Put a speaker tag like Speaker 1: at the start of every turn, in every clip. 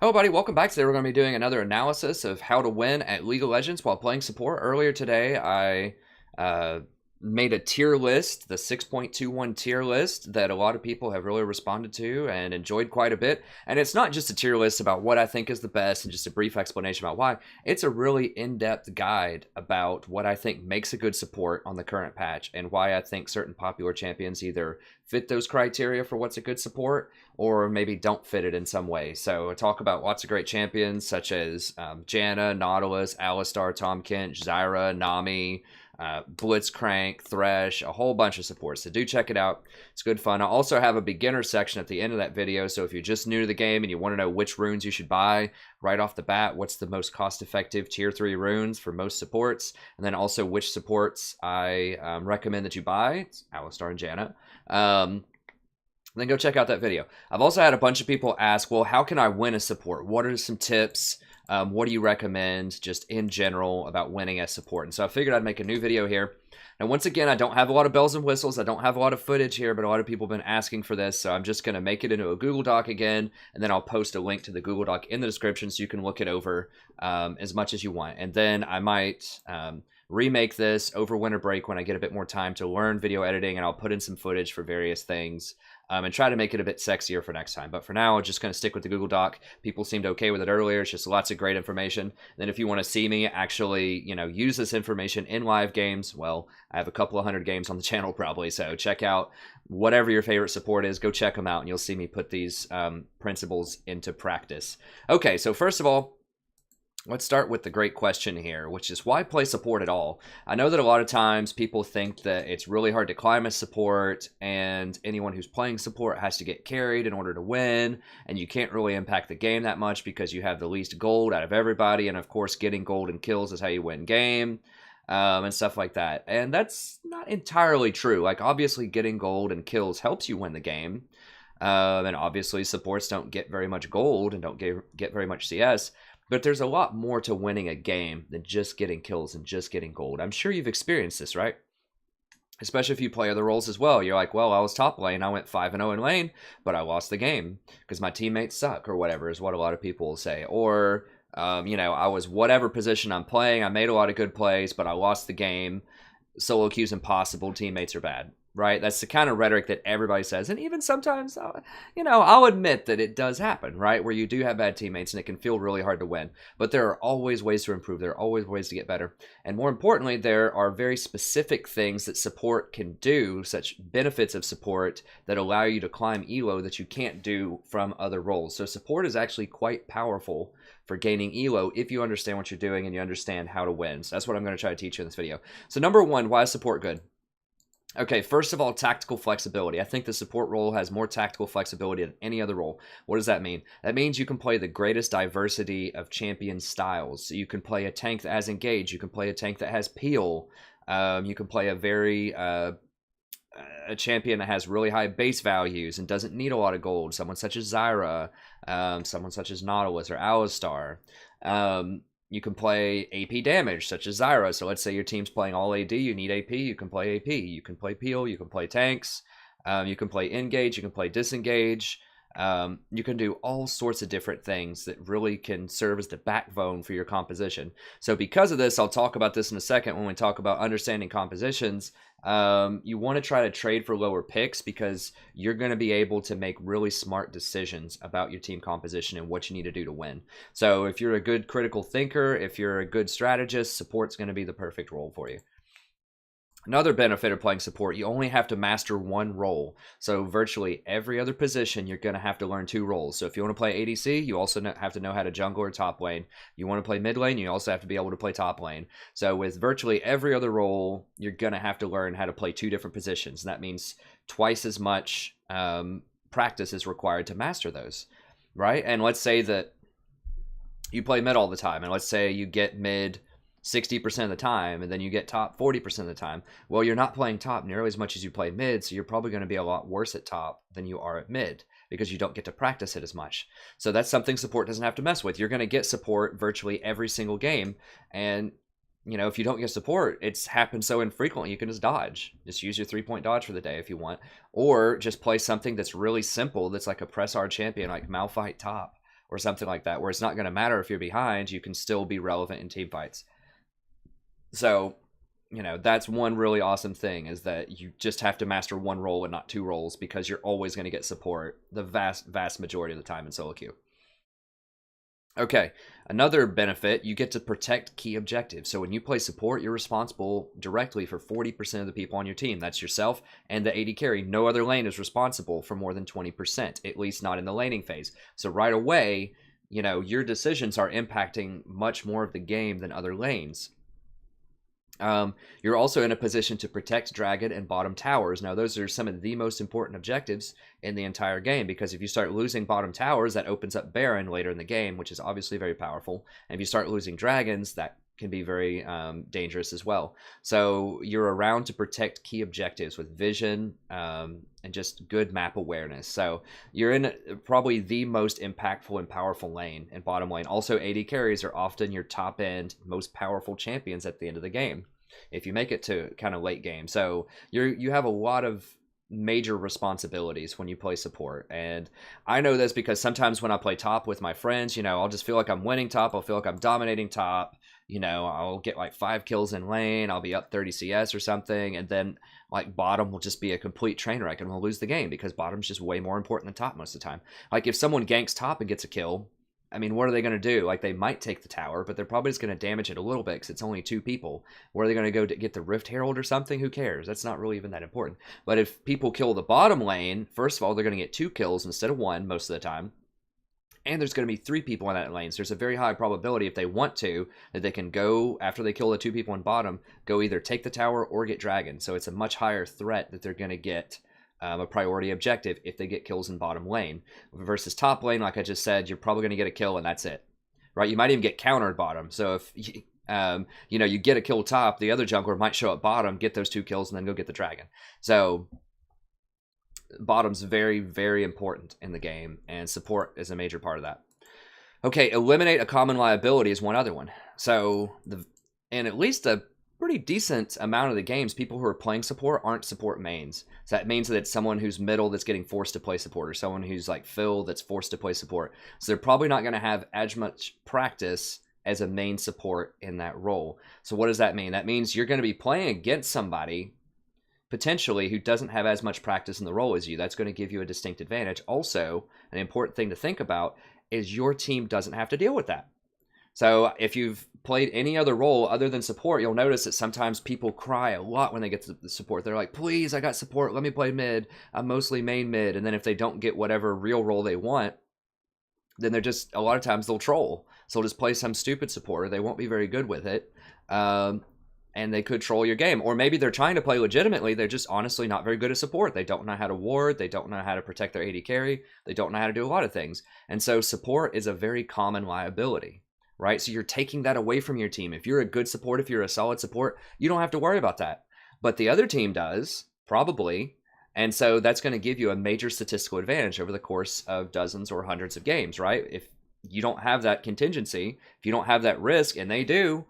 Speaker 1: Hello, buddy. Welcome back. Today we're going to be doing another analysis of how to win at League of Legends while playing support. Earlier today, I made a tier list, the 6.21 tier list that a lot of people have really responded to and enjoyed quite a bit. And it's not just a tier list about what I think is the best and just a brief explanation about why. It's a really in-depth guide about what I think makes a good support on the current patch and why I think certain popular champions either fit those criteria for what's a good support or maybe don't fit it in some way. So I talk about lots of great champions such as Janna, Nautilus, Alistar, Tahm Kench, Zyra, Nami, Blitzcrank, Thresh, a whole bunch of supports. So do check it out. It's good fun. I also have a beginner section at the end of that video. So if you're just new to the game and you want to know which runes you should buy right off the bat, what's the most cost-effective tier 3 runes for most supports, and then also which supports I recommend that you buy, it's Alistar and Janna. Then go check out that video. I've also had a bunch of people ask, well, how can I win a support? What are some tips? What do you recommend just in general about winning as support? And so I figured I'd make a new video here. Now, once again, I don't have a lot of bells and whistles. I don't have a lot of footage here, but a lot of people have been asking for this. So I'm just going to make it into a Google Doc again, and then I'll post a link to the Google Doc in the description so you can look it over as much as you want. And then I might remake this over winter break when I get a bit more time to learn video editing, and I'll put in some footage for various things. And try to make it a bit sexier for next time. But for now, I'm just going to stick with the Google Doc. People seemed okay with it earlier. It's just lots of great information. And then if you want to see me actually, use this information in live games, well, I have a couple of hundred games on the channel probably. So check out whatever your favorite support is. Go check them out, and you'll see me put these principles into practice. Okay, so first of all, let's start with the great question here, which is why play support at all? I know that a lot of times people think that it's really hard to climb a support and anyone who's playing support has to get carried in order to win, and you can't really impact the game that much because you have the least gold out of everybody, and of course getting gold and kills is how you win game. And stuff like that. And that's not entirely true. Like, obviously getting gold and kills helps you win the game. And obviously supports don't get very much gold and don't get very much CS. But there's a lot more to winning a game than just getting kills and just getting gold. I'm sure you've experienced this, right? Especially if you play other roles as well. You're like, well, I was top lane. I went 5-0 in lane, but I lost the game because my teammates suck or whatever is what a lot of people will say. Or, I was whatever position I'm playing. I made a lot of good plays, but I lost the game. Solo queue's impossible. Teammates are bad. Right? That's the kind of rhetoric that everybody says. And even sometimes, I'll admit that it does happen, right? Where you do have bad teammates and it can feel really hard to win. But there are always ways to improve. There are always ways to get better. And more importantly, there are very specific things that support can do, such benefits of support that allow you to climb elo that you can't do from other roles. So support is actually quite powerful for gaining elo if you understand what you're doing and you understand how to win. So that's what I'm going to try to teach you in this video. So number one, why is support good? Okay, first of all, tactical flexibility. I think the support role has more tactical flexibility than any other role. What does that mean? That means you can play the greatest diversity of champion styles. So you can play a tank that has engage. You can play a tank that has peel. You can play a champion that has really high base values and doesn't need a lot of gold. Someone such as Zyra, someone such as Nautilus or Alistar. You can play AP damage, such as Zyra. So let's say your team's playing all AD, you need AP, you can play AP. You can play peel, you can play tanks, you can play engage, you can play disengage. You can do all sorts of different things that really can serve as the backbone for your composition. So because of this, I'll talk about this in a second when we talk about understanding compositions. You want to try to trade for lower picks because you're going to be able to make really smart decisions about your team composition and what you need to do to win. So if you're a good critical thinker, if you're a good strategist, support's going to be the perfect role for you. Another benefit of playing support, you only have to master one role. So virtually every other position, you're going to have to learn 2 roles. So if you want to play ADC, you also have to know how to jungle or top lane. You want to play mid lane, you also have to be able to play top lane. So with virtually every other role, you're going to have to learn how to play 2 different positions. And that means twice as much practice is required to master those, right? And let's say that you play mid all the time, and let's say you get mid 60% of the time, and then you get top 40% of the time. Well, you're not playing top nearly as much as you play mid, so you're probably going to be a lot worse at top than you are at mid because you don't get to practice it as much. So that's something support doesn't have to mess with. You're going to get support virtually every single game, and if you don't get support, it's happened so infrequently, you can just dodge. Just use your 3-point dodge for the day if you want, or just play something that's really simple, that's like a press R champion like Malphite top, or something like that, where it's not going to matter if you're behind, you can still be relevant in team fights. So, that's one really awesome thing, is that you just have to master one role and not two roles, because you're always going to get support the vast majority of the time in solo queue. Okay, another benefit, you get to protect key objectives. So when you play support, you're responsible directly for 40% of the people on your team. That's yourself and the AD carry. No other lane is responsible for more than 20%, at least not in the laning phase. So right away, your decisions are impacting much more of the game than other lanes. You're also in a position to protect dragon and bottom towers. Now, those are some of the most important objectives in the entire game, because if you start losing bottom towers, that opens up Baron later in the game, which is obviously very powerful. And if you start losing dragons, that can be very dangerous as well. So you're around to protect key objectives with vision and just good map awareness. So you're in probably the most impactful and powerful lane in bottom lane. Also, AD carries are often your top end, most powerful champions at the end of the game, if you make it to kind of late game. So you have a lot of major responsibilities when you play support. And I know this because sometimes when I play top with my friends, I'll just feel like I'm winning top. I'll feel like I'm dominating top. I'll get like 5 kills in lane. I'll be up 30 CS or something. And then like bottom will just be a complete train wreck and we'll lose the game, because bottom's just way more important than top most of the time. Like if someone ganks top and gets a kill, I mean, what are they going to do? Like, they might take the tower, but they're probably just going to damage it a little bit because it's only 2 people. Where are they going to go to get the Rift Herald or something? Who cares? That's not really even that important. But if people kill the bottom lane, first of all, they're going to get 2 kills instead of 1 most of the time. And there's going to be 3 people in that lane. So there's a very high probability, if they want to, that they can go, after they kill the 2 people in bottom, go either take the tower or get dragon. So it's a much higher threat that they're going to get a priority objective if they get kills in bottom lane. Versus top lane, like I just said, you're probably going to get a kill and that's it. Right? You might even get countered bottom. So if you get a kill top, the other jungler might show up bottom, get those 2 kills, and then go get the dragon. So bottom's very, very important in the game, and support is a major part of that. Okay, eliminate a common liability is one other one. So, and at least a pretty decent amount of the games, people who are playing support aren't support mains. So that means that it's someone who's middle that's getting forced to play support, or someone who's like Phil that's forced to play support. So they're probably not going to have as much practice as a main support in that role. So what does that mean? That means you're going to be playing against somebody potentially who doesn't have as much practice in the role as you. That's going to give you a distinct advantage. Also, an important thing to think about is your team doesn't have to deal with that. So if you've played any other role other than support, you'll notice that sometimes people cry a lot when they get to the support. They're like, please, I got support, let me play mid. I'm mostly main mid. And then if they don't get whatever real role they want, then they're just, a lot of times they'll troll. So they'll just play some stupid supporter. They won't be very good with it. And they could troll your game. Or maybe they're trying to play legitimately. They're just honestly not very good at support. They don't know how to ward. They don't know how to protect their AD carry. They don't know how to do a lot of things. And so support is a very common liability, right? So you're taking that away from your team. If you're a good support, if you're a solid support, you don't have to worry about that. But the other team does, probably. And so that's going to give you a major statistical advantage over the course of dozens or hundreds of games, right? If you don't have that contingency, if you don't have that risk, and they do,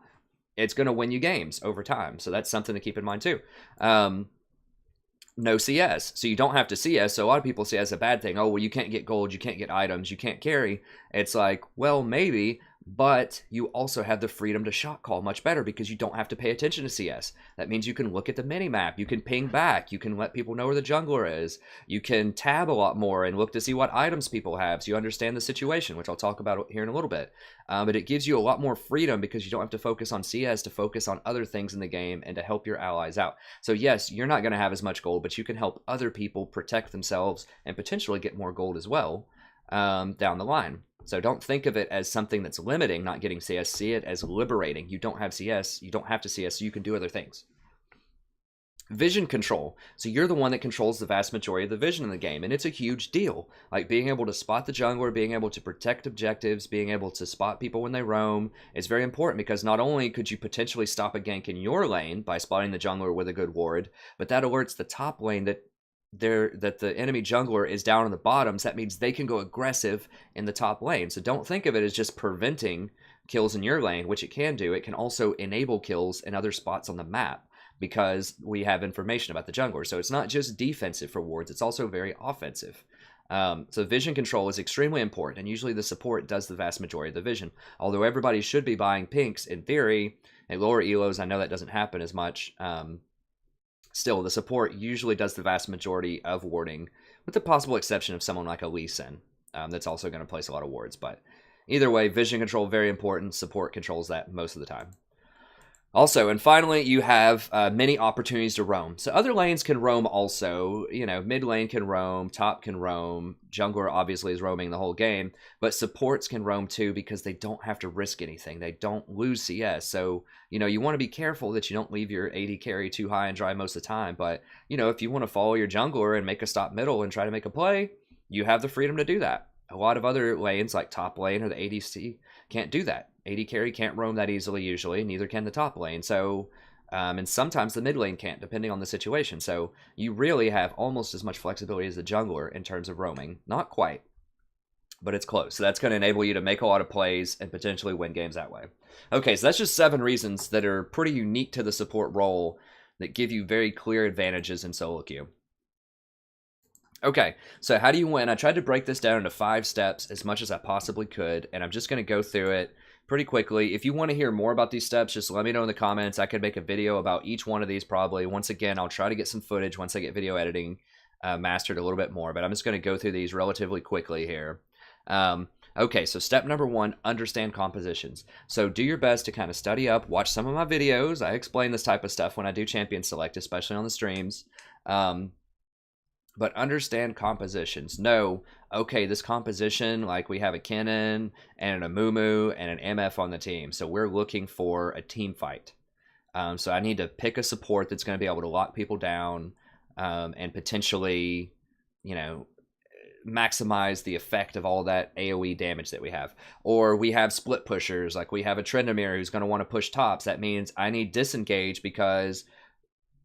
Speaker 1: it's going to win you games over time. So that's something to keep in mind too. No CS. So you don't have to CS. So a lot of people see it as a bad thing. Oh, well, you can't get gold. You can't get items. You can't carry. It's like, well, maybe, but you also have the freedom to shot call much better because you don't have to pay attention to CS. That means you can look at the minimap. You can ping back. You can let people know where the jungler is. You can tab a lot more and look to see what items people have so you understand the situation, which I'll talk about here in a little bit. But it gives you a lot more freedom because you don't have to focus on CS, to focus on other things in the game and to help your allies out. So yes, you're not going to have as much gold, but you can help other people protect themselves and potentially get more gold as well down the line. So don't think of it as something that's limiting, not getting CS. See it as liberating. You don't have CS. You don't have to CS, so you can do other things. Vision control. So you're the one that controls the vast majority of the vision in the game, and it's a huge deal. Like being able to spot the jungler, being able to protect objectives, being able to spot people when they roam is very important because not only could you potentially stop a gank in your lane by spotting the jungler with a good ward, but that alerts the top lane that the enemy jungler is down in the bottoms. That means they can go aggressive in the top lane. So don't think of it as just preventing kills in your lane, which it can do. It can also enable kills in other spots on the map because we have information about the jungler. So it's not just defensive for wards, it's also very offensive. So vision control is extremely important, and usually the support does the vast majority of the vision. Although everybody should be buying pinks in theory, at lower elos, I know that doesn't happen as much. Still, the support usually does the vast majority of warding, with the possible exception of someone like a Lee Sin, that's also going to place a lot of wards. But either way, vision control, very important. Support controls that most of the time. Also, and finally, you have many opportunities to roam. So other lanes can roam also. You know, mid lane can roam, top can roam, jungler obviously is roaming the whole game, but supports can roam too because they don't have to risk anything. They don't lose CS. So, you know, you want to be careful that you don't leave your AD carry too high and dry most of the time. But, you know, if you want to follow your jungler and make a stop middle and try to make a play, you have the freedom to do that. A lot of other lanes like top lane or the ADC can't do that. AD carry can't roam that easily usually, neither can the top lane. So, and sometimes the mid lane can't, depending on the situation. So you really have almost as much flexibility as the jungler in terms of roaming. Not quite, but it's close. So that's going to enable you to make a lot of plays and potentially win games that way. Okay, so that's just 7 reasons that are pretty unique to the support role that give you very clear advantages in solo queue. Okay, so how do you win? I tried to break this down into 5 steps as much as I possibly could, and I'm just going to go through it pretty quickly. If you want to hear more about these steps, just let me know in the comments. I could make a video about each one of these probably. Once again, I'll try to get some footage once I get video editing mastered a little bit more, but I'm just going to go through these relatively quickly here. Okay, so step number 1, understand compositions. So do your best to kind of study up, watch some of my videos. I explain this type of stuff when I do champion select, especially on the streams. But understand compositions. Know, okay, this composition, like we have a Kennen and an Amumu and an MF on the team. So we're looking for a team fight. So I need to pick a support that's going to be able to lock people down and potentially, you know, maximize the effect of all that AoE damage that we have. Or we have split pushers, like we have a Trendamir who's going to want to push tops. That means I need disengage because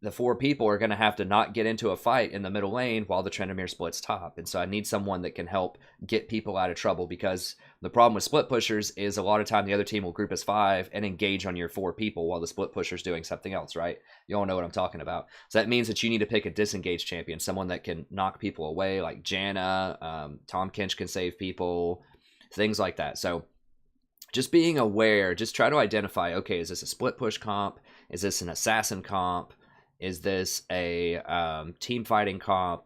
Speaker 1: the 4 people are going to have to not get into a fight in the middle lane while the Trendamir splits top. And so I need someone that can help get people out of trouble, because the problem with split pushers is a lot of time the other team will group as 5 and engage on your 4 people while the split pusher's doing something else, right? You all know what I'm talking about. So that means that you need to pick a disengaged champion, someone that can knock people away, like Janna, Tom Kench can save people, things like that. So just being aware, just try to identify, okay, is this a split push comp? Is this an assassin comp? Is this a team fighting comp?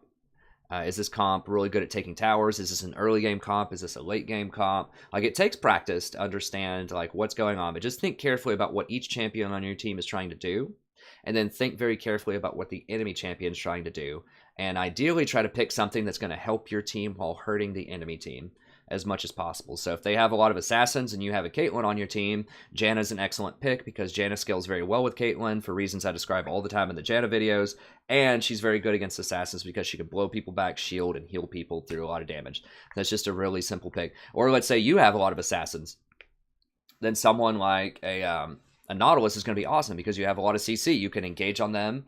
Speaker 1: Is this comp really good at taking towers? Is this an early game comp? Is this a late game comp? Like, it takes practice to understand like what's going on, but just think carefully about what each champion on your team is trying to do, and then think very carefully about what the enemy champion is trying to do, and ideally try to pick something that's going to help your team while hurting the enemy team as much as possible. So if they have a lot of assassins and you have a Caitlyn on your team, Janna's an excellent pick because Janna scales very well with Caitlyn for reasons I describe all the time in the Janna videos, and she's very good against assassins because she can blow people back, shield, and heal people through a lot of damage. That's just a really simple pick. Or let's say you have a lot of assassins, then someone like a Nautilus is going to be awesome because you have a lot of CC. You can engage on them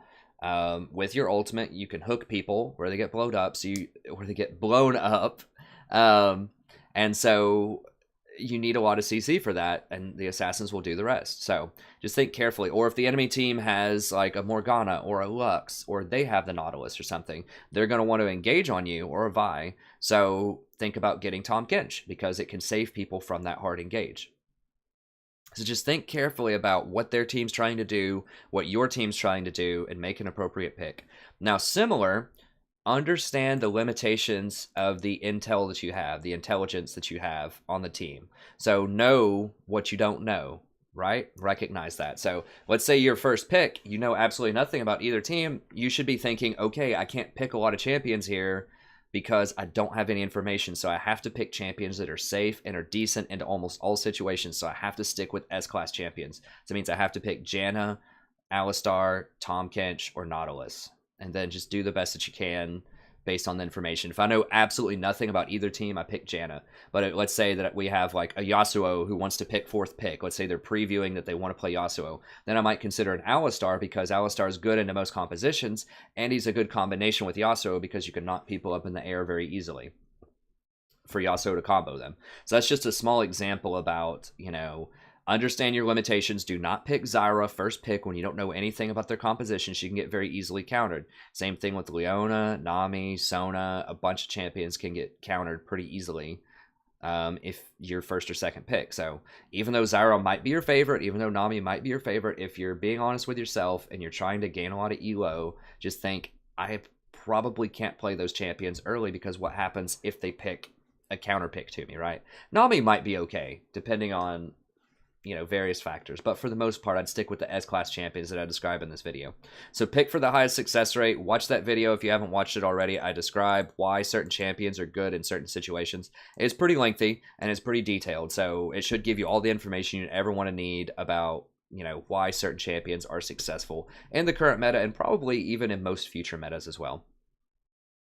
Speaker 1: with your ultimate. You can hook people where they get blown up, where they get blown up. And so you need a lot of CC for that, and the assassins will do the rest. So just think carefully. Or if the enemy team has like a Morgana or a Lux, or they have the Nautilus or something, they're going to want to engage on you, or a Vi. So think about getting Tom Kench because it can save people from that hard engage. So just think carefully about what their team's trying to do, what your team's trying to do, and make an appropriate pick. Now, similar, understand the limitations of the intel that you have, the intelligence that you have on the team. So know what you don't know, right? Recognize that. So let's say your first pick, you know absolutely nothing about either team. You should be thinking, okay, I can't pick a lot of champions here because I don't have any information. So I have to pick champions that are safe and are decent into almost all situations. So I have to stick with S-class champions. So it means I have to pick Janna, Alistar, Tom Kench, or Nautilus. And then just do the best that you can based on the information. If I know absolutely nothing about either team, I pick Janna. But let's say that we have like a Yasuo who wants to pick 4th pick. Let's say they're previewing that they want to play Yasuo. Then I might consider an Alistar because Alistar is good into most compositions, and he's a good combination with Yasuo because you can knock people up in the air very easily for Yasuo to combo them. So that's just a small example about, you know, Understand your limitations. Do not pick Zyra first pick when you don't know anything about their composition. She can get very easily countered. Same thing with Leona, Nami, Sona. A bunch of champions can get countered pretty easily if you're first or second pick. So even though Zyra might be your favorite, even though Nami might be your favorite, if you're being honest with yourself and you're trying to gain a lot of elo, just think, I probably can't play those champions early because what happens if they pick a counter pick to me, right? Nami might be okay, depending on various factors, but for the most part, I'd stick with the S-class champions that I describe in this video. So pick for the highest success rate. Watch that video if you haven't watched it already. I describe why certain champions are good in certain situations. It's pretty lengthy and it's pretty detailed, so it should give you all the information you ever want to need about why certain champions are successful in the current meta and probably even in most future metas as well.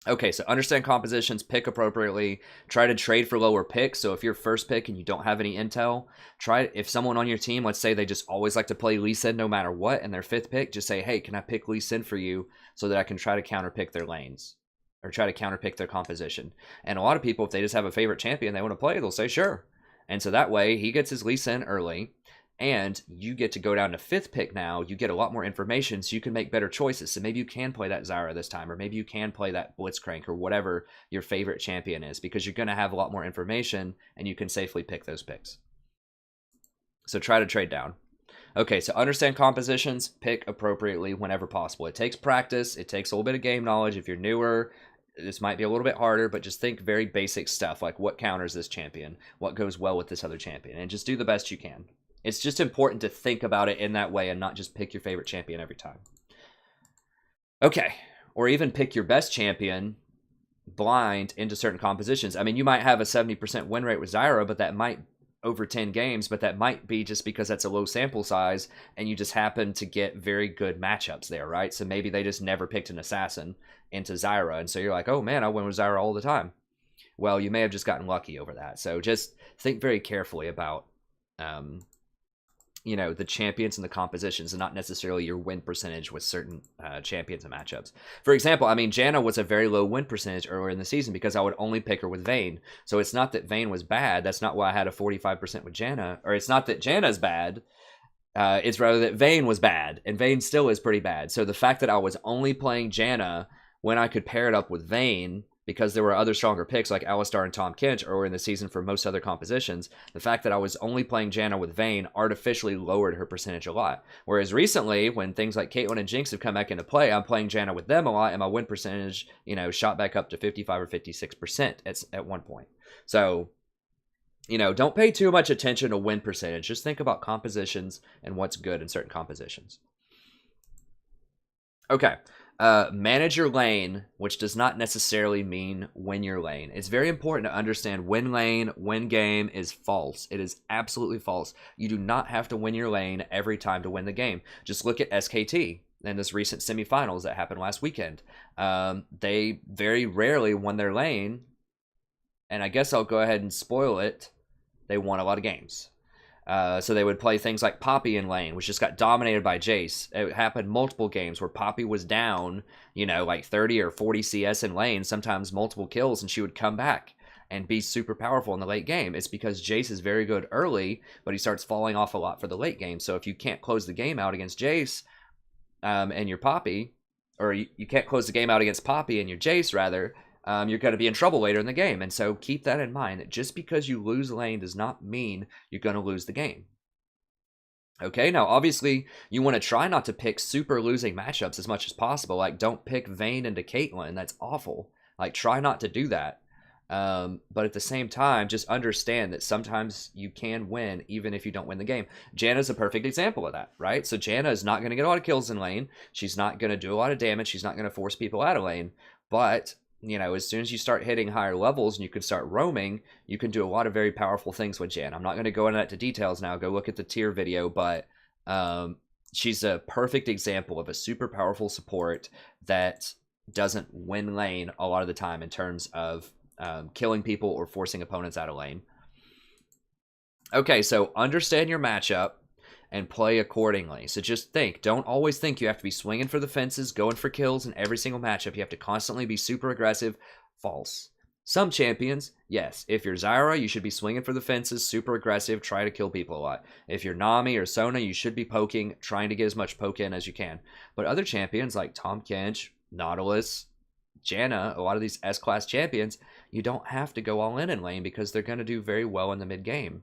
Speaker 1: Okay, so understand compositions, pick appropriately, try to trade for lower picks. So if you're first pick and you don't have any intel, if someone on your team, let's say they just always like to play Lee Sin no matter what, and their fifth pick, just say, hey, can I pick Lee Sin for you so that I can try to counterpick their lanes or try to counterpick their composition. And a lot of people, if they just have a favorite champion they want to play, they'll say, sure. And so that way he gets his Lee Sin early. And you get to go down to fifth pick now. You get a lot more information, so you can make better choices. So maybe you can play that Zyra this time, or maybe you can play that Blitzcrank, or whatever your favorite champion is, because you're going to have a lot more information, and you can safely pick those picks. So try to trade down. Okay, so understand compositions, pick appropriately whenever possible. It takes practice. It takes a little bit of game knowledge. If you're newer, this might be a little bit harder, but just think very basic stuff, like what counters this champion, what goes well with this other champion, and just do the best you can. It's just important to think about it in that way and not just pick your favorite champion every time. Okay, or even pick your best champion blind into certain compositions. I mean, you might have a 70% win rate with Zyra, but that might, over 10 games, but that might be just because that's a low sample size and you just happen to get very good matchups there, right? So maybe they just never picked an assassin into Zyra, and so you're like, oh man, I win with Zyra all the time. Well, you may have just gotten lucky over that. So just think very carefully about the champions and the compositions, and not necessarily your win percentage with certain champions and matchups. For example, I mean, Janna was a very low win percentage earlier in the season because I would only pick her with Vayne. So it's not that Vayne was bad. That's not why I had a 45% with Janna. Or it's not that Janna's bad. It's rather that Vayne was bad, and Vayne still is pretty bad. So the fact that I was only playing Janna when I could pair it up with Vayne, because there were other stronger picks like Alistar and Tahm Kench earlier in the season for most other compositions, the fact that I was only playing Janna with Vayne artificially lowered her percentage a lot. Whereas recently, when things like Caitlyn and Jinx have come back into play, I'm playing Janna with them a lot, and my win percentage, shot back up to 55 or 56% at one point. So, don't pay too much attention to win percentage. Just think about compositions and what's good in certain compositions. Okay. Manage your lane, which does not necessarily mean win your lane. It's very important to understand win lane, win game is false. It is absolutely false. You do not have to win your lane every time to win the game. Just look at SKT in this recent semifinals that happened last weekend. They very rarely won their lane, and I guess I'll go ahead and spoil it. They won a lot of games. So they would play things like Poppy in lane, which just got dominated by Jace. It happened multiple games where Poppy was down, like 30 or 40 CS in lane, sometimes multiple kills, and she would come back and be super powerful in the late game. It's because Jace is very good early, but he starts falling off a lot for the late game. So if you can't close the game out against Jace and your Poppy, or you can't close the game out against Poppy and your Jace, rather, you're going to be in trouble later in the game. And so keep that in mind, that just because you lose lane does not mean you're going to lose the game. Okay, now obviously you want to try not to pick super losing matchups as much as possible. Like, don't pick Vayne into Caitlyn. That's awful. Like, try not to do that. But at the same time, just understand that sometimes you can win even if you don't win the game. Janna's a perfect example of that, right? So Janna is not going to get a lot of kills in lane. She's not going to do a lot of damage. She's not going to force people out of lane. But as soon as you start hitting higher levels and you can start roaming, you can do a lot of very powerful things with Jan. I'm not going to go into that to details now. Go look at the tier video, but she's a perfect example of a super powerful support that doesn't win lane a lot of the time in terms of killing people or forcing opponents out of lane. Okay, so understand your matchup and play accordingly. So just think, don't always think you have to be swinging for the fences, going for kills in every single matchup. You have to constantly be super aggressive. False. Some champions, yes. If you're Zyra, you should be swinging for the fences, super aggressive, try to kill people a lot. If you're Nami or Sona, you should be poking, trying to get as much poke in as you can. But other champions like Tahm Kench, Nautilus, Janna, a lot of these S-class champions, you don't have to go all in lane because they're going to do very well in the mid game.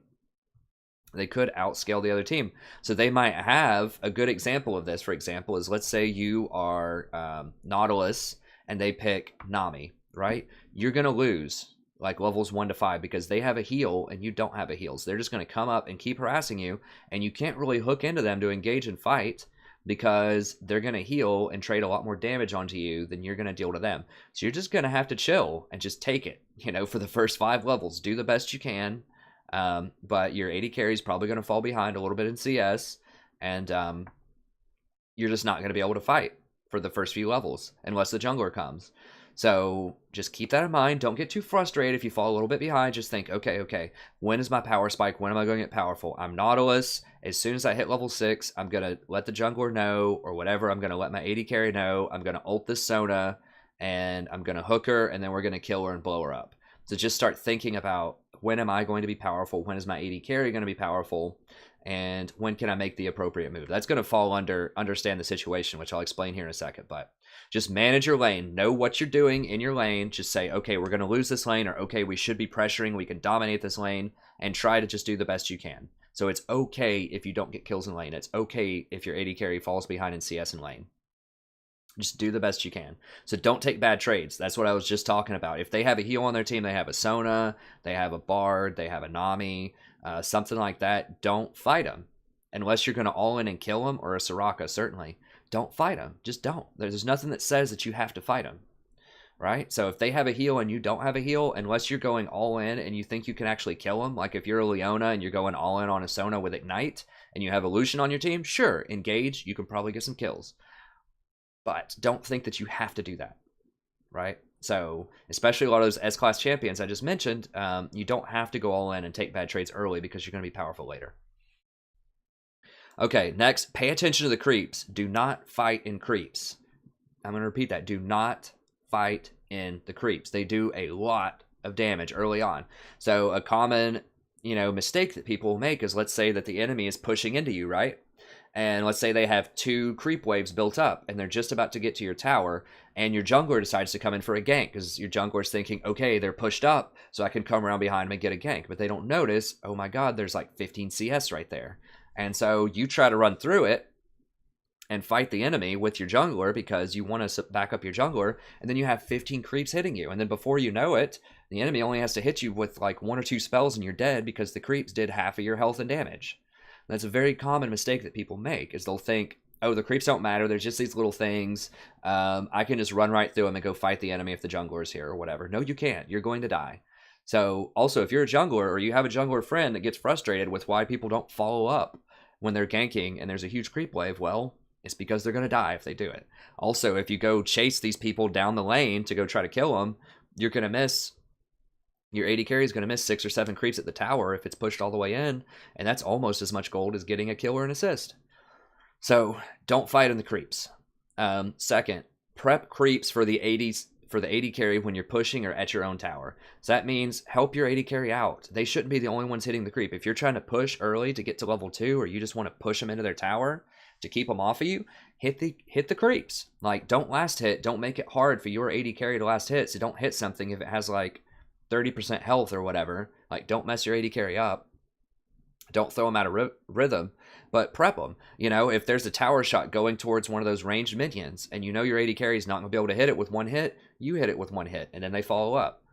Speaker 1: They could outscale the other team. So they might have a good example of this, for example, is let's say you are Nautilus and they pick Nami, right? You're going to lose like levels 1 to 5 because they have a heal and you don't have a heal. So they're just going to come up and keep harassing you, and you can't really hook into them to engage and fight because they're going to heal and trade a lot more damage onto you than you're going to deal to them. So you're just going to have to chill and just take it, you know, for the first 5 levels. Do the best you can. But your AD carry is probably going to fall behind a little bit in CS, and you're just not going to be able to fight for the first few levels unless the jungler comes. So just keep that in mind. Don't get too frustrated if you fall a little bit behind. Just think, okay, when is my power spike? When am I going to get powerful? I'm Nautilus. As soon as I hit level 6, I'm going to let the jungler know or whatever. I'm going to let my AD carry know. I'm going to ult this Sona, and I'm going to hook her, and then we're going to kill her and blow her up. So just start thinking about, when am I going to be powerful? When is my AD carry going to be powerful? And when can I make the appropriate move? That's going to fall under understand the situation, which I'll explain here in a second. But just manage your lane. Know what you're doing in your lane. Just say, okay, we're going to lose this lane, or okay, we should be pressuring. We can dominate this lane, and try to just do the best you can. So it's okay if you don't get kills in lane. It's okay if your AD carry falls behind in CS in lane. Just do the best you can. So don't take bad trades. That's what I was just talking about. If they have a heal on their team, they have a Sona, they have a Bard, they have a Nami, something like that, don't fight them. Unless you're going to all in and kill them, or a Soraka, certainly. Don't fight them. Just don't. There's nothing that says that you have to fight them. Right? So if they have a heal and you don't have a heal, unless you're going all in and you think you can actually kill them, like if you're a Leona and you're going all in on a Sona with Ignite, and you have a Lucian on your team, sure, engage. You can probably get some kills. But don't think that you have to do that, right? So, especially a lot of those S-class champions I just mentioned, you don't have to go all in and take bad trades early because you're going to be powerful later. Okay, next, pay attention to the creeps. Do not fight in creeps. I'm going to repeat that. Do not fight in the creeps. They do a lot of damage early on. So, a common, mistake that people make is, let's say that the enemy is pushing into you, right? And let's say they have 2 creep waves built up and they're just about to get to your tower, and your jungler decides to come in for a gank because your jungler's thinking, okay, they're pushed up, so I can come around behind them and get a gank. But they don't notice, oh my god, there's like 15 CS right there. And so you try to run through it and fight the enemy with your jungler because you want to back up your jungler, and then you have 15 creeps hitting you. And then before you know it, the enemy only has to hit you with like 1 or 2 spells and you're dead because the creeps did half of your health and damage. That's a very common mistake that people make, is they'll think, oh, the creeps don't matter. They're just these little things. I can just run right through them and go fight the enemy if the jungler is here or whatever. No, you can't. You're going to die. So also, if you're a jungler or you have a jungler friend that gets frustrated with why people don't follow up when they're ganking and there's a huge creep wave, well, it's because they're going to die if they do it. Also, if you go chase these people down the lane to go try to kill them, you're going to miss. Your AD carry is going to miss 6 or 7 creeps at the tower if it's pushed all the way in, and that's almost as much gold as getting a kill or an assist. So don't fight in the creeps. Second, prep creeps for the AD carry when you're pushing or at your own tower. So that means help your AD carry out. They shouldn't be the only ones hitting the creep. If you're trying to push early to get to level 2, or you just want to push them into their tower to keep them off of you, hit the creeps. Like, don't last hit. Don't make it hard for your AD carry to last hit. So don't hit something if it has like 30% health or whatever. Like, don't mess your AD carry up. Don't throw them out of rhythm, but prep them. If there's a tower shot going towards one of those ranged minions, and your AD carry is not going to be able to hit it with 1 hit, you hit it with 1 hit, and then they follow up.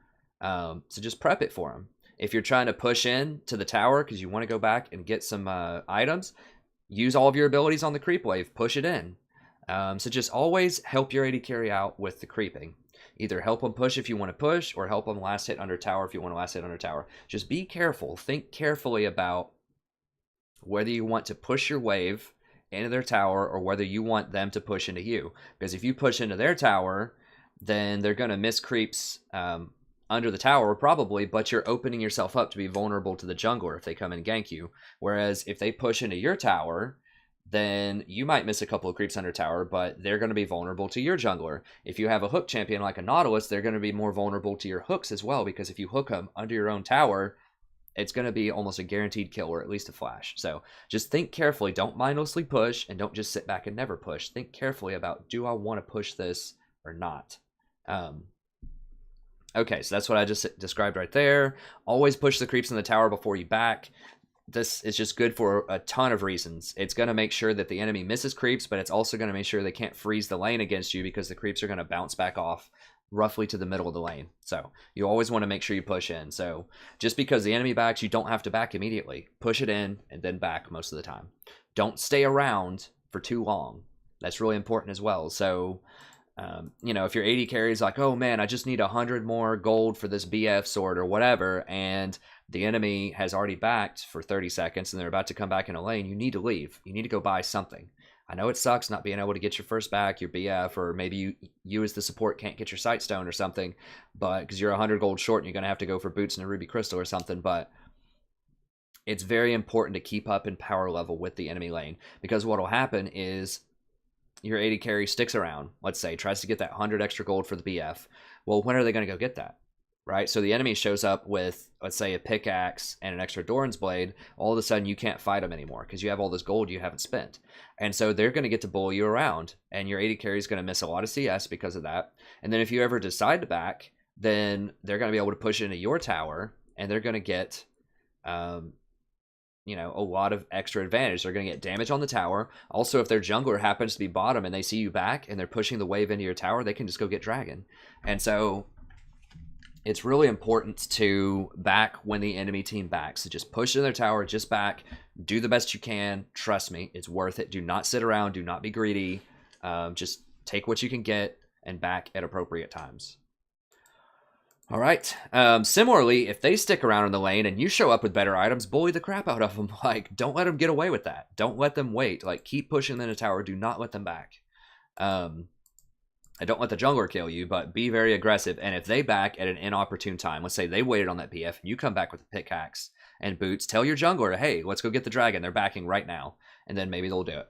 Speaker 1: So just prep it for them. If you're trying to push in to the tower because you want to go back and get some items, use all of your abilities on the creep wave. Push it in. So just always help your AD carry out with the creeping. Either help them push if you want to push, or help them last hit under tower if you want to last hit under tower. Just be careful. Think carefully about whether you want to push your wave into their tower or whether you want them to push into you. Because if you push into their tower, then they're going to miss creeps under the tower probably, but you're opening yourself up to be vulnerable to the jungler if they come and gank you. Whereas if they push into your tower, then you might miss a couple of creeps under tower, but they're going to be vulnerable to your jungler. If you have a hook champion like a Nautilus, they're going to be more vulnerable to your hooks as well, because if you hook them under your own tower, it's going to be almost a guaranteed kill, or at least a flash. So just think carefully. Don't mindlessly push, and don't just sit back and never push. Think carefully about, do I want to push this or not? Okay, so that's what I just described right there. Always push the creeps in the tower before you back. This is just good for a ton of reasons. It's going to make sure that the enemy misses creeps, but it's also going to make sure they can't freeze the lane against you, because the creeps are going to bounce back off roughly to the middle of the lane. So you always want to make sure you push in. So just because the enemy backs, you don't have to back immediately. Push it in and then back most of the time. Don't stay around for too long. That's really important as well. So if your AD carry is like, oh man, I just need 100 more gold for this BF sword or whatever, and the enemy has already backed for 30 seconds and they're about to come back in a lane, you need to leave. You need to go buy something. I know it sucks not being able to get your first back, your BF, or maybe you as the support can't get your sight stone or something, but because you're 100 gold short and you're going to have to go for boots and a ruby crystal or something. But it's very important to keep up in power level with the enemy lane, because what will happen is your AD carry sticks around, let's say, tries to get that 100 extra gold for the BF. Well, when are they going to go get that? Right? So the enemy shows up with, let's say, a pickaxe and an extra Doran's blade. All of a sudden, you can't fight them anymore because you have all this gold you haven't spent. And so they're going to get to bully you around, and your AD carry is going to miss a lot of CS because of that. And then if you ever decide to back, then they're going to be able to push into your tower, and they're going to get a lot of extra advantage. They're going to get damage on the tower. Also, if their jungler happens to be bottom and they see you back and they're pushing the wave into your tower, they can just go get dragon. And so it's really important to back when the enemy team backs. So just push in their tower, just back, do the best you can. Trust me, it's worth it. Do not sit around, do not be greedy. Just take what you can get and back at appropriate times. All right. Similarly, if they stick around in the lane and you show up with better items, bully the crap out of them. Like, don't let them get away with that. Don't let them wait. Like, keep pushing them in the tower. Do not let them back. I don't let the jungler kill you, but be very aggressive. And if they back at an inopportune time, let's say they waited on that PF, and you come back with a pickaxe and boots, tell your jungler, hey, let's go get the dragon. They're backing right now. And then maybe they'll do it.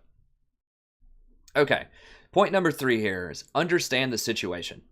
Speaker 1: Okay. Point number 3 here is understand the situation.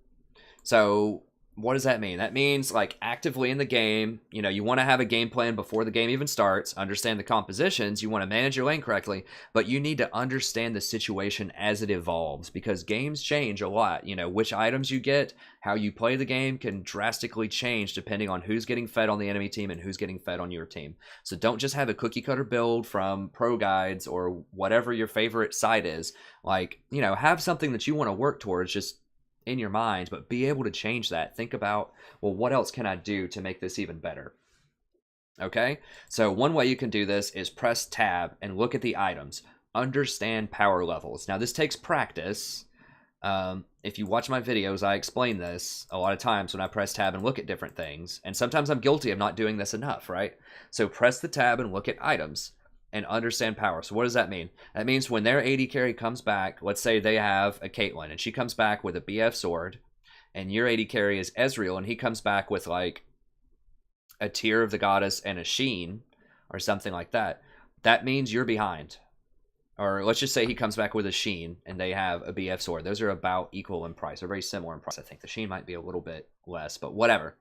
Speaker 1: So what does that mean? That means, like, actively in the game, you want to have a game plan before the game even starts, understand the compositions, you want to manage your lane correctly, but you need to understand the situation as it evolves, because games change a lot. Which items you get, how you play the game can drastically change depending on who's getting fed on the enemy team and who's getting fed on your team. So don't just have a cookie cutter build from pro guides or whatever your favorite site is. Like, have something that you want to work towards, just in your mind, but be able to change that. Think about, well, what else can I do to make this even better? Okay, so one way you can do this is press tab and look at the items. Understand power levels. Now, this takes practice. If you watch my videos, I explain this a lot of times when I press tab and look at different things, and sometimes I'm guilty of not doing this enough, right? So press the tab and look at items and understand power. So what does that mean? That means when their AD carry comes back, let's say they have a Caitlyn and she comes back with a BF sword, and your AD carry is Ezreal and he comes back with like a Tear of the Goddess and a Sheen or something like that. That means you're behind. Or let's just say he comes back with a Sheen and they have a BF sword. Those are about equal in price, or very similar in price. I think the Sheen might be a little bit less, but whatever.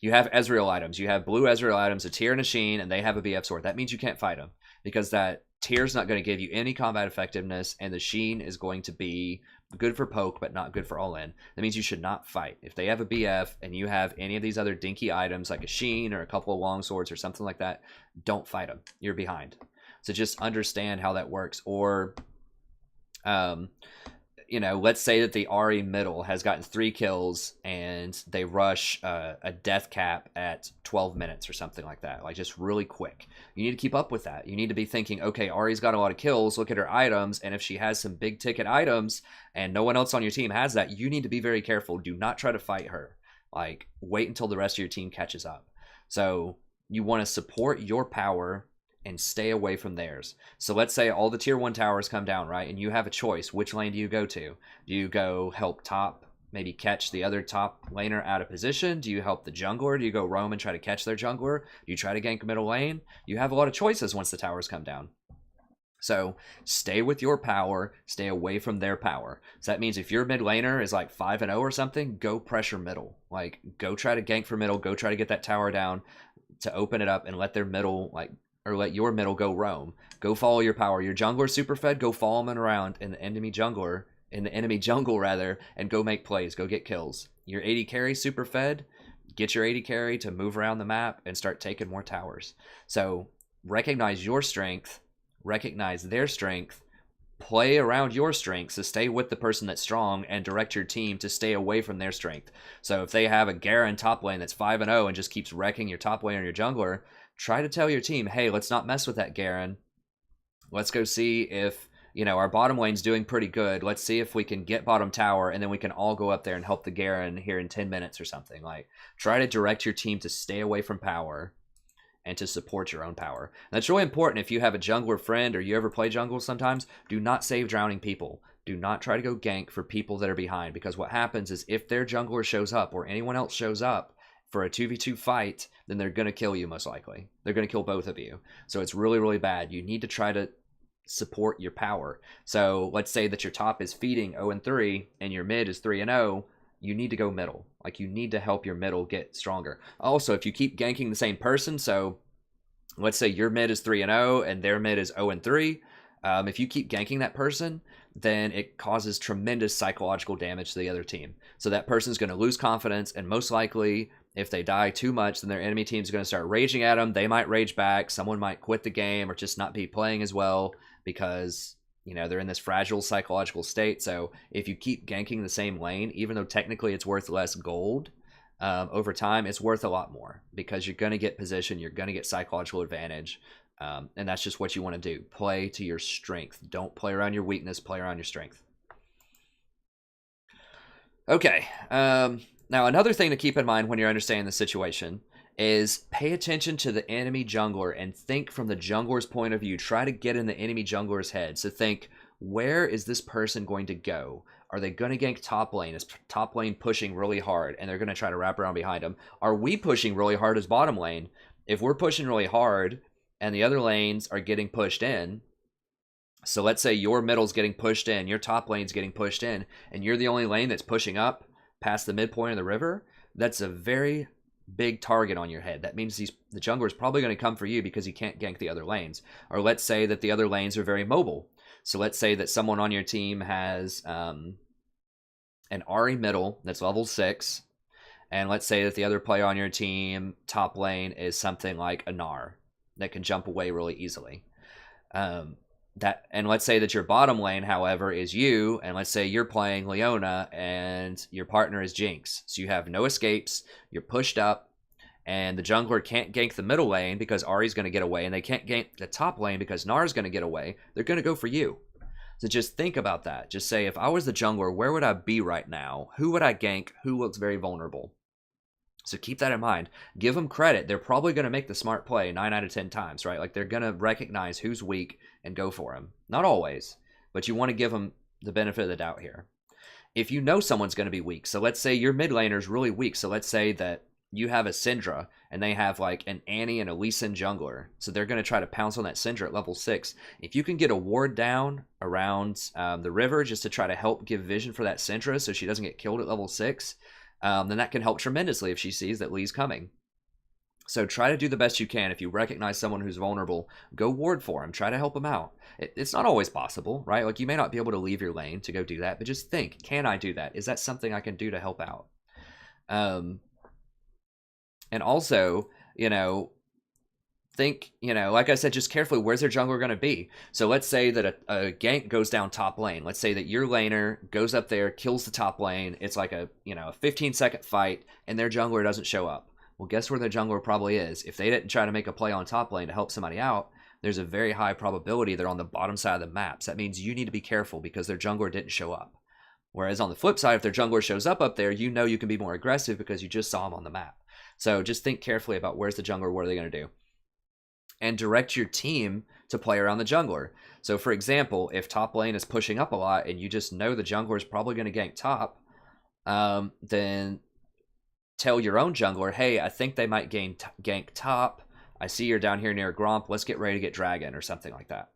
Speaker 1: You have Ezreal items. You have blue Ezreal items, a Tear and a Sheen, and they have a BF sword. That means you can't fight them, because that Tear's not going to give you any combat effectiveness, and the Sheen is going to be good for poke, but not good for all-in. That means you should not fight. If they have a BF and you have any of these other dinky items, like a Sheen or a couple of long swords or something like that, don't fight them. You're behind. So just understand how that works. Or let's say that the Ahri middle has gotten 3 kills and they rush a death cap at 12 minutes or something like that, like just really quick. You need to keep up with that. You need to be thinking, okay, Ahri's got a lot of kills, look at her items, and if she has some big ticket items and no one else on your team has that, you need to be very careful. Do not try to fight her. Like, wait until the rest of your team catches up. So you want to support your power and stay away from theirs. So let's say all the tier 1 towers come down, right? And you have a choice. Which lane do you go to? Do you go help top, maybe catch the other top laner out of position? Do you help the jungler? Do you go roam and try to catch their jungler? Do you try to gank middle lane? You have a lot of choices once the towers come down. So stay with your power, stay away from their power. So that means if your mid laner is like 5-0 or something, go pressure middle. Like, go try to gank for middle, go try to get that tower down to open it up and let their middle, like, or let your middle go roam. Go follow your power. Your jungler super fed, go follow them around in the enemy jungle rather, and go make plays, go get kills. Your AD carry super fed, get your AD carry to move around the map and start taking more towers. So recognize your strength, recognize their strength, play around your strengths to stay with the person that's strong, and direct your team to stay away from their strength. So if they have a Garen top lane that's 5-0 and just keeps wrecking your top lane or your jungler, try to tell your team, hey, let's not mess with that Garen. Let's go see if, our bottom lane's doing pretty good. Let's see if we can get bottom tower, and then we can all go up there and help the Garen here in 10 minutes or something. Like, try to direct your team to stay away from power and to support your own power. And that's really important if you have a jungler friend or you ever play jungle sometimes. Do not save drowning people. Do not try to go gank for people that are behind, because what happens is if their jungler shows up or anyone else shows up for a 2v2 fight, then they're going to kill you most likely. They're going to kill both of you. So it's really, really bad. You need to try to support your power. So let's say that your top is feeding 0-3 and your mid is 3-0. You need to go middle. Like, you need to help your middle get stronger. Also, if you keep ganking the same person, so let's say your mid is 3-0 and their mid is 0-3, if you keep ganking that person, then it causes tremendous psychological damage to the other team. So that person's going to lose confidence, and most likely, if they die too much, then their enemy team's going to start raging at them. They might rage back. Someone might quit the game or just not be playing as well because they're in this fragile psychological state. So if you keep ganking the same lane, even though technically it's worth less gold, over time it's worth a lot more, because you're going to get position, you're going to get psychological advantage, and that's just what you want to do. Play to your strength. Don't play around your weakness, play around your strength. Okay, now another thing to keep in mind when you're understanding the situation is pay attention to the enemy jungler and think from the jungler's point of view. Try to get in the enemy jungler's head. So think, where is this person going to go? Are they going to gank top lane? Is top lane pushing really hard and they're going to try to wrap around behind them? Are we pushing really hard as bottom lane? If we're pushing really hard and the other lanes are getting pushed in, so let's say your middle's getting pushed in, your top lane's getting pushed in, and you're the only lane that's pushing up past the midpoint of the river, that's a very big target on your head. That means the jungler is probably going to come for you because he can't gank the other lanes. Or let's say that the other lanes are very mobile. So let's say that someone on your team has an Ahri middle that's level 6, and let's say that the other player on your team top lane is something like a Gnar that can jump away really easily. And let's say that your bottom lane, however, is you, and let's say you're playing Leona and your partner is Jinx. So you have no escapes, you're pushed up, and the jungler can't gank the middle lane because Ahri's going to get away, and they can't gank the top lane because Gnar's going to get away. They're going to go for you. So just think about that. Just say, if I was the jungler, where would I be right now? Who would I gank? Who looks very vulnerable? So keep that in mind. Give them credit. They're probably going to make the smart play 9 out of 10 times, right? Like, they're going to recognize who's weak and go for him. Not always, but you want to give them the benefit of the doubt here. If you know someone's going to be weak, so let's say your mid laner is really weak. So let's say that you have a Syndra and they have like an Annie and a Lee Sin jungler. So they're going to try to pounce on that Syndra at level 6. If you can get a ward down around the river just to try to help give vision for that Syndra so she doesn't get killed at level 6, then that can help tremendously if she sees that Lee's coming. So try to do the best you can. If you recognize someone who's vulnerable, go ward for him. Try to help him out. It's not always possible, right? Like, you may not be able to leave your lane to go do that, but just think, can I do that? Is that something I can do to help out? And also, think, like I said, just carefully, where's their jungler going to be? So let's say that a gank goes down top lane. Let's say that your laner goes up there, kills the top lane. It's like a 15-second fight, and their jungler doesn't show up. Well, guess where their jungler probably is? If they didn't try to make a play on top lane to help somebody out, there's a very high probability they're on the bottom side of the map. So that means you need to be careful because their jungler didn't show up. Whereas on the flip side, if their jungler shows up there, you can be more aggressive because you just saw them on the map. So just think carefully about where's the jungler, what are they going to do? And direct your team to play around the jungler. So for example, if top lane is pushing up a lot and you just know the jungler is probably going to gank top, then tell your own jungler, hey, I think they might gank top. I see you're down here near Gromp. Let's get ready to get Dragon or something like that.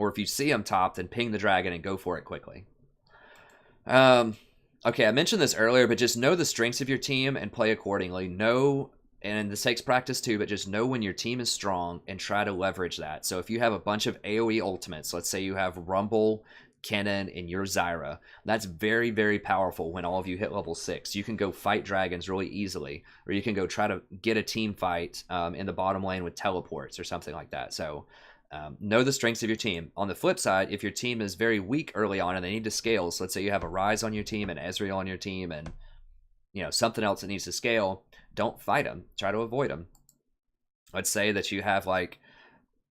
Speaker 1: Or if you see them top, then ping the dragon and go for it quickly. Okay, I mentioned this earlier, but just know the strengths of your team and play accordingly. Know, and this takes practice too, but just know when your team is strong and try to leverage that. So if you have a bunch of AoE ultimates, let's say you have Rumble, Kennen, and your Zyra, that's very, very powerful when all of you hit level 6. You can go fight dragons really easily, or you can go try to get a team fight in the bottom lane with teleports or something like that. So know the strengths of your team. On the flip side, if your team is very weak early on and they need to scale, so let's say you have a Ryze on your team and Ezreal on your team and something else that needs to scale, don't fight them. Try to avoid them. Let's say that you have like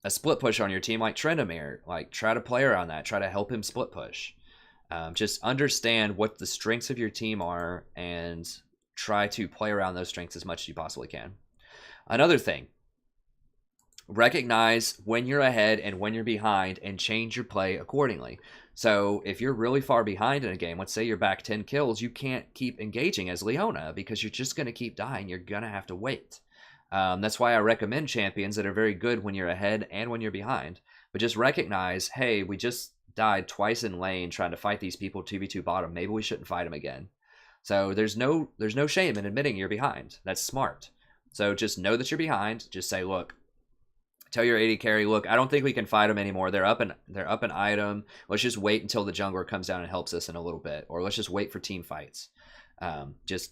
Speaker 1: a split push on your team like Trendamere. Like, try to play around that. Try to help him split push. Just understand what the strengths of your team are and try to play around those strengths as much as you possibly can. Another thing, recognize when you're ahead and when you're behind and change your play accordingly. So if you're really far behind in a game, let's say you're back 10 kills, you can't keep engaging as Leona because you're just going to keep dying. You're going to have to wait. That's why I recommend champions that are very good when you're ahead and when you're behind. But just recognize, hey, we just died twice in lane trying to fight these people 2v2 bottom. Maybe we shouldn't fight them again. So there's no shame in admitting you're behind. That's smart. So just know that you're behind. Just say, look, tell your AD carry, look, I don't think we can fight them anymore. They're up an item. Let's just wait until the jungler comes down and helps us in a little bit, or let's just wait for team fights. Just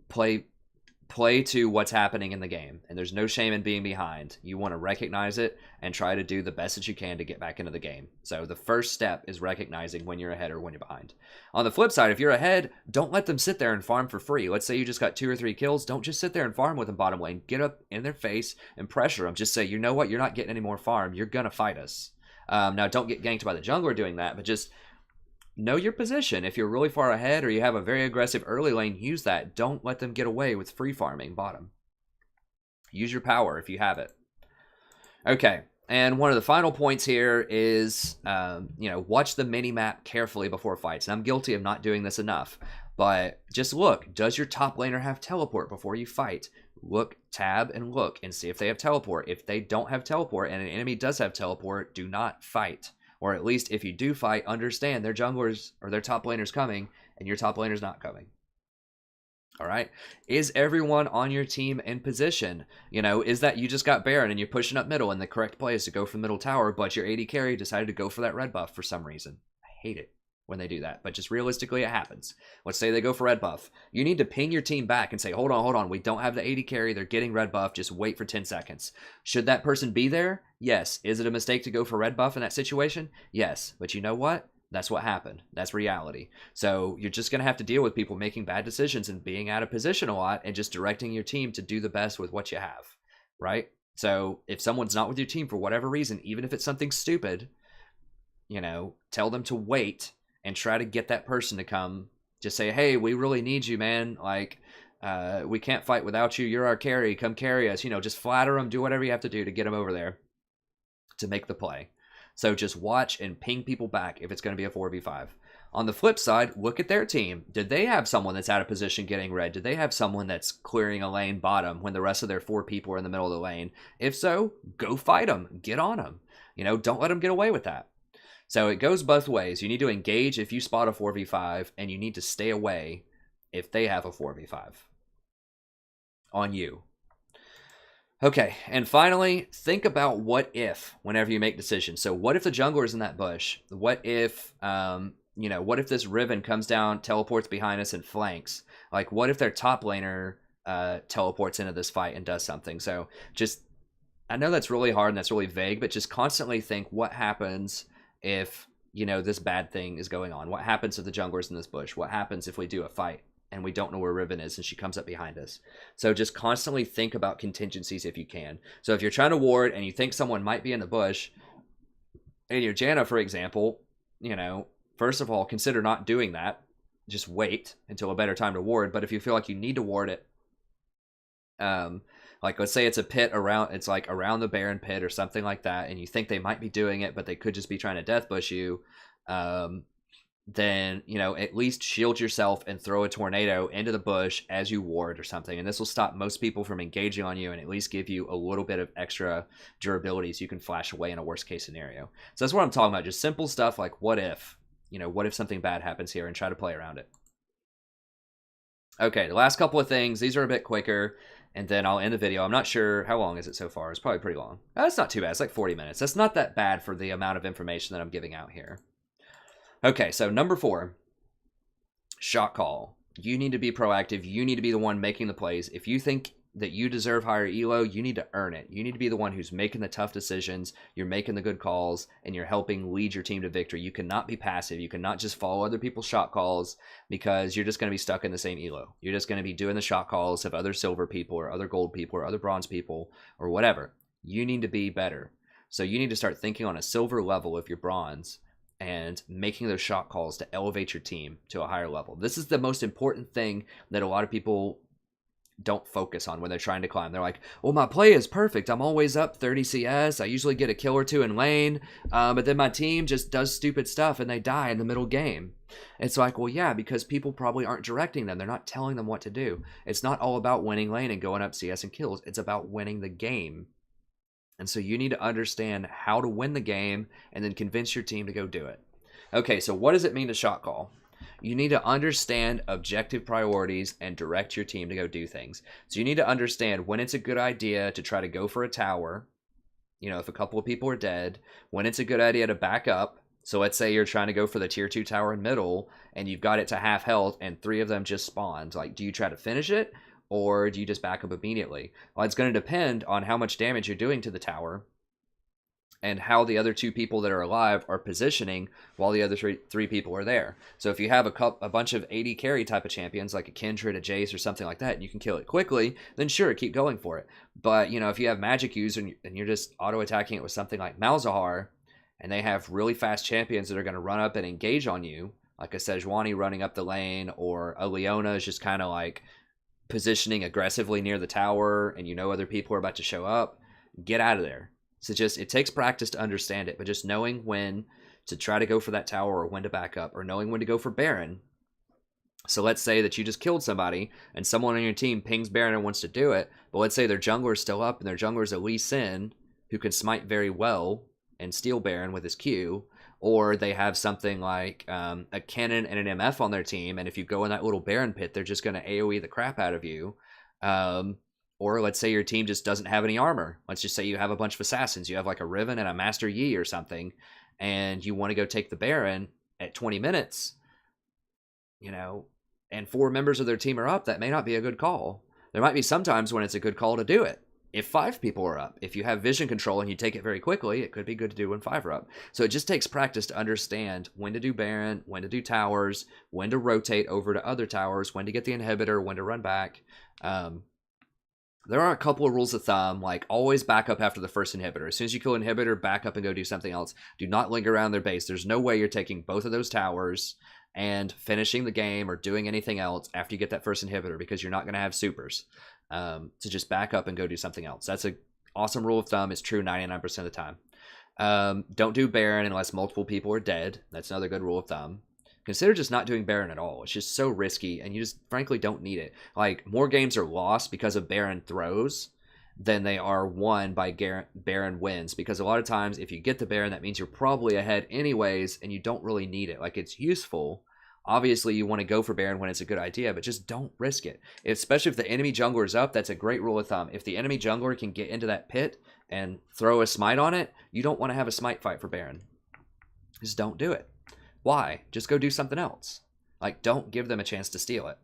Speaker 1: play to what's happening in the game, and there's no shame in being behind. You want to recognize it and try to do the best that you can to get back into the game. So the first step is recognizing when you're ahead or when you're behind. On the flip side, if you're ahead, don't let them sit there and farm for free. Let's say you just got 2 or 3 kills. Don't just sit there and farm with them bottom lane. Get up in their face and pressure them. Just say, you know what, you're not getting any more farm. You're gonna fight us. Now don't get ganked by the jungler doing that, but just know your position. If you're really far ahead or you have a very aggressive early lane, use that. Don't let them get away with free farming bottom. Use your power if you have it. Okay, and one of the final points here is, watch the mini-map carefully before fights. And I'm guilty of not doing this enough. But just look, does your top laner have teleport before you fight? Look, tab and look and see if they have teleport. If they don't have teleport and an enemy does have teleport, do not fight. Or at least if you do fight, understand their junglers or their top laner's coming and your top laner's not coming. All right. Is everyone on your team in position? Is that you just got Baron and you're pushing up middle and the correct play is to go for the middle tower, but your AD carry decided to go for that red buff for some reason? I hate it when they do that, but just realistically it happens. Let's say they go for red buff. You need to ping your team back and say, hold on, we don't have the AD carry, they're getting red buff, just wait for 10 seconds. Should that person be there? Yes. Is it a mistake to go for red buff in that situation? Yes. But you know what? That's what happened. That's reality. So you're just going to have to deal with people making bad decisions and being out of position a lot and just directing your team to do the best with what you have, right? So if someone's not with your team for whatever reason, even if it's something stupid, tell them to wait and try to get that person to come. Just say, hey, we really need you, man. Like, we can't fight without you. You're our carry. Come carry us. Just flatter them. Do whatever you have to do to get them over there to make the play. So just watch and ping people back if it's going to be a 4v5. On the flip side, look at their team. Did they have someone that's out of position getting red? Did they have someone that's clearing a lane bottom when the rest of their 4 people are in the middle of the lane? If so, go fight them. Get on them. Don't let them get away with that. So it goes both ways. You need to engage if you spot a 4v5, and you need to stay away if they have a 4v5 on you. Okay, and finally, think about what if whenever you make decisions. So what if the jungler is in that bush? What if, what if this Riven comes down, teleports behind us and flanks? Like, what if their top laner teleports into this fight and does something? So just, I know that's really hard and that's really vague, but just constantly think what happens if, this bad thing is going on? What happens if the jungler's in this bush? What happens if we do a fight and we don't know where Riven is and she comes up behind us? So just constantly think about contingencies if you can. So if you're trying to ward and you think someone might be in the bush, in your Janna, for example, first of all, consider not doing that. Just wait until a better time to ward. But if you feel like you need to ward it, like let's say it's a pit around, it's like around the Baron pit or something like that, and you think they might be doing it, but they could just be trying to death bush you. then, you know, at least shield yourself and throw a tornado into the bush as you ward or something. And this will stop most people from engaging on you and at least give you a little bit of extra durability so you can flash away in a worst case scenario. So that's what I'm talking about. Just simple stuff like what if, you know, what if something bad happens here, and try to play around it. Okay, the last couple of things, these are a bit quicker, and then I'll end the video. I'm not sure, how long is it so far? It's probably pretty long. That's not too bad. It's like 40 minutes. That's not that bad for the amount of information that I'm giving out here. Okay, so number 4, shot call. You need to be proactive. You need to be the one making the plays. If you think that you deserve higher elo, you need to earn it. You need to be the one who's making the tough decisions, you're making the good calls, and you're helping lead your team to victory. You cannot be passive. You cannot just follow other people's shot calls, because you're just going to be stuck in the same elo. You're just going to be doing the shot calls of other silver people or other gold people or other bronze people or whatever. You need to be better. So you need to start thinking on a silver level if you're bronze, and making those shot calls to elevate your team to a higher level. This is the most important thing that a lot of people don't focus on when they're trying to climb. They're like, well, my play is perfect. I'm always up 30 CS. I usually get a kill or two in lane, but then my team just does stupid stuff and they die in the middle game. It's like, well, yeah, because people probably aren't directing them. They're not telling them what to do. It's not all about winning lane and going up CS and kills. It's about winning the game. And so you need to understand how to win the game and then convince your team to go do it. Okay, so what does it mean to shot call? You need to understand objective priorities and direct your team to go do things. So you need to understand when it's a good idea to try to go for a tower. You know, if a couple of people are dead, when it's a good idea to back up. So let's say you're trying to go for the tier 2 tower in middle and you've got it to half health and 3 of them just spawned. Like, do you try to finish it or do you just back up immediately? Well, it's going to depend on how much damage you're doing to the tower and how the other 2 people that are alive are positioning while the other three people are there. So if you have a bunch of 80 carry type of champions, like a Kindred, a Jace, or something like that, and you can kill it quickly, then sure, keep going for it. But, you know, if you have magic use and you're just auto-attacking it with something like Malzahar, and they have really fast champions that are going to run up and engage on you, like a Sejuani running up the lane, or a Leona is just kind of like positioning aggressively near the tower, and you know other people are about to show up, get out of there. So just, it takes practice to understand it, but just knowing when to try to go for that tower or when to back up, or knowing when to go for Baron. So let's say that you just killed somebody and someone on your team pings Baron and wants to do it, but let's say their jungler is still up and their jungler is a Lee Sin who can smite very well and steal Baron with his Q, or they have something like a Cannon and an MF on their team, and if you go in that little Baron pit, they're just going to AoE the crap out of you. Or let's say your team just doesn't have any armor. Let's just say you have a bunch of assassins. You have like a Riven and a Master Yi or something, and you want to go take the Baron at 20 minutes, you know, and 4 members of their team are up. That may not be a good call. There might be some times when it's a good call to do it. If 5 people are up, if you have vision control and you take it very quickly, it could be good to do when 5 are up. So it just takes practice to understand when to do Baron, when to do towers, when to rotate over to other towers, when to get the inhibitor, when to run back. There are a couple of rules of thumb, like always back up after the first inhibitor. As soon as you kill an inhibitor, back up and go do something else. Do not linger around their base. There's no way you're taking both of those towers and finishing the game or doing anything else after you get that first inhibitor, because you're not going to have supers. So just back up and go do something else. That's an awesome rule of thumb. It's true 99% of the time. Don't do Baron unless multiple people are dead. That's another good rule of thumb. Consider just not doing Baron at all. It's just so risky, and you just frankly don't need it. Like, more games are lost because of Baron throws than they are won by Baron wins, because a lot of times if you get the Baron, that means you're probably ahead anyways, and you don't really need it. Like, it's useful. Obviously, you want to go for Baron when it's a good idea, but just don't risk it. Especially if the enemy jungler is up, that's a great rule of thumb. If the enemy jungler can get into that pit and throw a smite on it, you don't want to have a smite fight for Baron. Just don't do it. Why? Just go do something else. Like, don't give them a chance to steal it.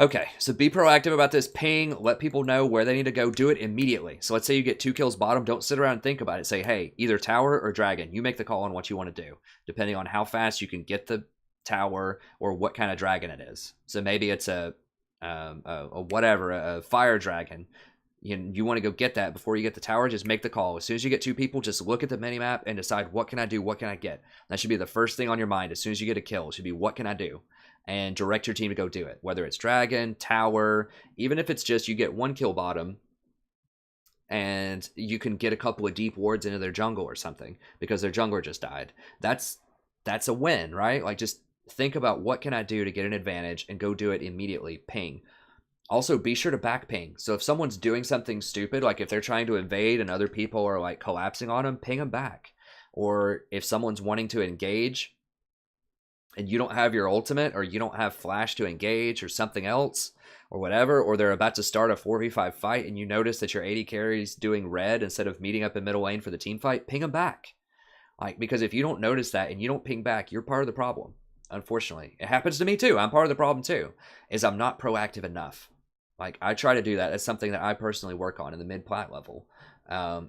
Speaker 1: Okay, so be proactive about this. Ping, let people know where they need to go. Do it immediately. So let's say you get 2 kills bottom. Don't sit around and think about it. Say, hey, either tower or dragon. You make the call on what you want to do, depending on how fast you can get the tower or what kind of dragon it is. So maybe it's a fire dragon. You want to go get that before you get the tower. Just make the call. As soon as you get 2 people, just look at the minimap and decide, what can I do? What can I get? That should be the first thing on your mind. As soon as you get a kill, it should be, what can I do? And direct your team to go do it. Whether it's dragon, tower, even if it's just you get 1 kill bottom and you can get a couple of deep wards into their jungle or something because their jungler just died. That's that's a win, right? Like, just think about what can I do to get an advantage and go do it immediately. Ping. Also, be sure to back ping. So if someone's doing something stupid, like if they're trying to invade and other people are like collapsing on them, ping them back. Or if someone's wanting to engage and you don't have your ultimate, or you don't have flash to engage, or something else, or whatever, or they're about to start a 4v5 fight and you notice that your AD carry's doing red instead of meeting up in middle lane for the team fight, ping them back. Like, because if you don't notice that and you don't ping back, you're part of the problem. Unfortunately, it happens to me too. I'm part of the problem too, is I'm not proactive enough. Like, I try to do that. That's something that I personally work on in the mid-plat level,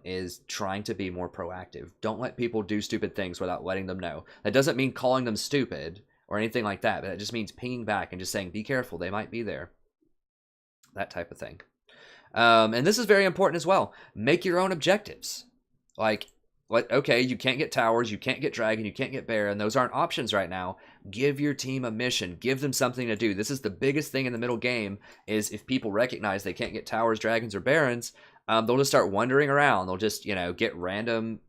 Speaker 1: is trying to be more proactive. Don't let people do stupid things without letting them know. That doesn't mean calling them stupid or anything like that, but it just means pinging back and just saying, be careful, they might be there. That type of thing. And this is very important as well. Make your own objectives. Like, okay, you can't get towers, you can't get dragon, you can't get Baron. Those aren't options right now. Give your team a mission. Give them something to do. This is the biggest thing in the middle game, is if people recognize they can't get towers, dragons, or barons, they'll just start wandering around. They'll just, get random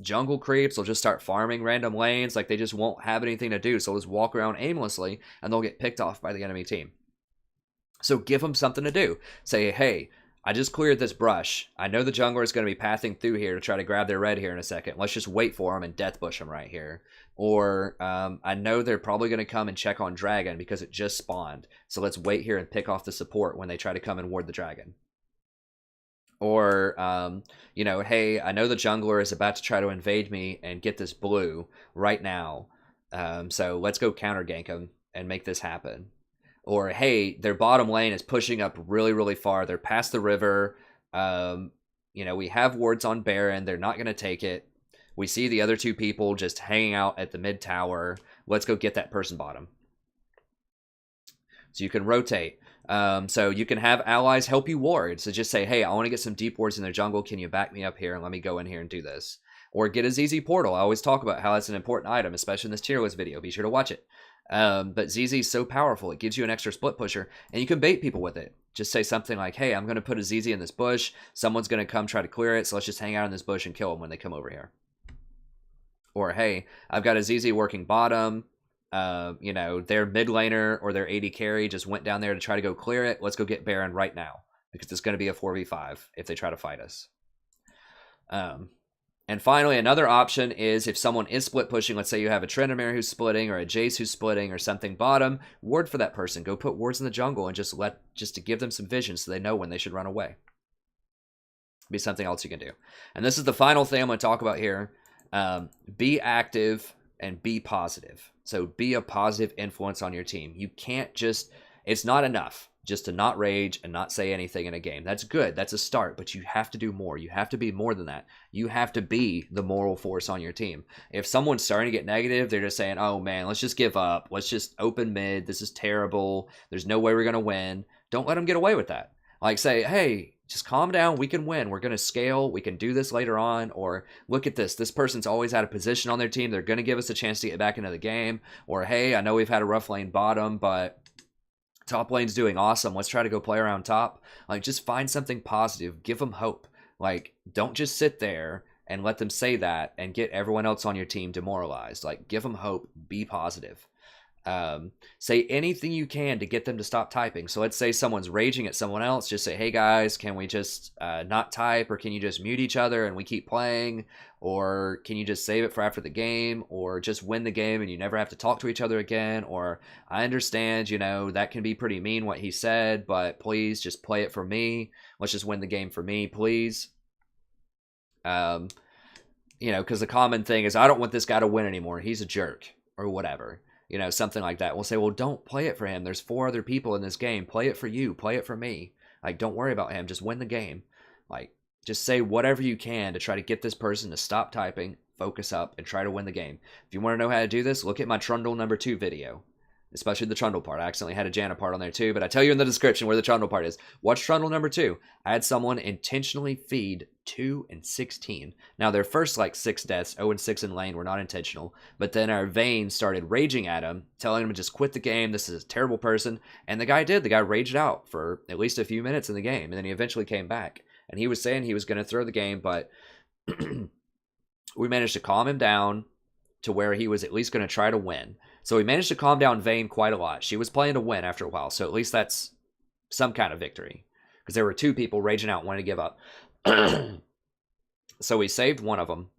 Speaker 1: jungle creeps. They'll just start farming random lanes. Like, they just won't have anything to do. So they'll just walk around aimlessly, and they'll get picked off by the enemy team. So give them something to do. Say, hey, I just cleared this brush. I know the jungler is going to be pathing through here to try to grab their red here in a second. Let's just wait for them and death bush them right here. Or I know they're probably going to come and check on dragon because it just spawned. So let's wait here and pick off the support when they try to come and ward the dragon. Or, hey, I know the jungler is about to try to invade me and get this blue right now. So let's go counter gank them and make this happen. Or, hey, their bottom lane is pushing up really, really far. They're past the river. We have wards on Baron. They're not going to take it. We see the other two people just hanging out at the mid tower. Let's go get that person bottom. So you can rotate. So you can have allies help you ward. So just say, hey, I want to get some deep wards in their jungle. Can you back me up here and let me go in here and do this? Or get a ZZ portal. I always talk about how that's an important item, especially in this tier list video. Be sure to watch it. But ZZ is so powerful. It gives you an extra split pusher, and you can bait people with it. Just say something like, hey, I'm going to put a ZZ in this bush. Someone's going to come try to clear it, so let's just hang out in this bush and kill them when they come over here. Or, hey, I've got a ZZ working bottom. Their mid laner or their AD carry just went down there to try to go clear it. Let's go get Baron right now, because it's going to be a 4v5 if they try to fight us. And finally, another option is if someone is split pushing, let's say you have a Tryndamere who's splitting or a Jace who's splitting or something bottom, ward for that person. Go put wards in the jungle and just to give them some vision so they know when they should run away. Be something else you can do. And this is the final thing I'm going to talk about here. Be active and be positive. So be a positive influence on your team. You can't it's not enough just to not rage and not say anything in a game. That's good. That's a start, but you have to do more. You have to be more than that. You have to be the moral force on your team. If someone's starting to get negative, they're just saying, oh man, let's just give up. Let's just open mid. This is terrible. There's no way we're going to win. Don't let them get away with that. Like, say, hey, just calm down. We can win. We're going to scale. We can do this later on. Or look at this. This person's always had a position on their team. They're going to give us a chance to get back into the game. Or, hey, I know we've had a rough lane bottom, but top lane's doing awesome. Let's try to go play around top. Like, just find something positive. Give them hope. Like, don't just sit there and let them say that and get everyone else on your team demoralized. Like, give them hope. Be positive. Say anything you can to get them to stop typing. So let's say someone's raging at someone else. Just say, hey guys, can we just not type, or can you just mute each other and we keep playing? Or can you just save it for after the game, or just win the game and you never have to talk to each other again? Or I understand, that can be pretty mean what he said, but please just play it for me. Let's just win the game for me, please. Because the common thing is, I don't want this guy to win anymore. He's a jerk, or whatever. Something like that. We'll say, well, don't play it for him. There's 4 other people in this game. Play it for you. Play it for me. Like, don't worry about him. Just win the game. Like, just say whatever you can to try to get this person to stop typing, focus up, and try to win the game. If you want to know how to do this, look at my Trundle number 2 video. Especially the Trundle part. I accidentally had a Janna part on there too, but I tell you in the description where the Trundle part is. Watch Trundle number 2. I had someone intentionally feed 2 and 16. Now their first 6 deaths, 0 and 6 in lane, were not intentional, but then our Vayne started raging at him, telling him to just quit the game. This is a terrible person, and the guy did. The guy raged out for at least a few minutes in the game, and then he eventually came back. And he was saying he was going to throw the game, but we managed to calm him down. to where he was at least going to try to win. So he managed to calm down Vayne quite a lot. She was playing to win after a while, so at least that's some kind of victory. Because there were two people raging out wanting to give up. So he saved one of them.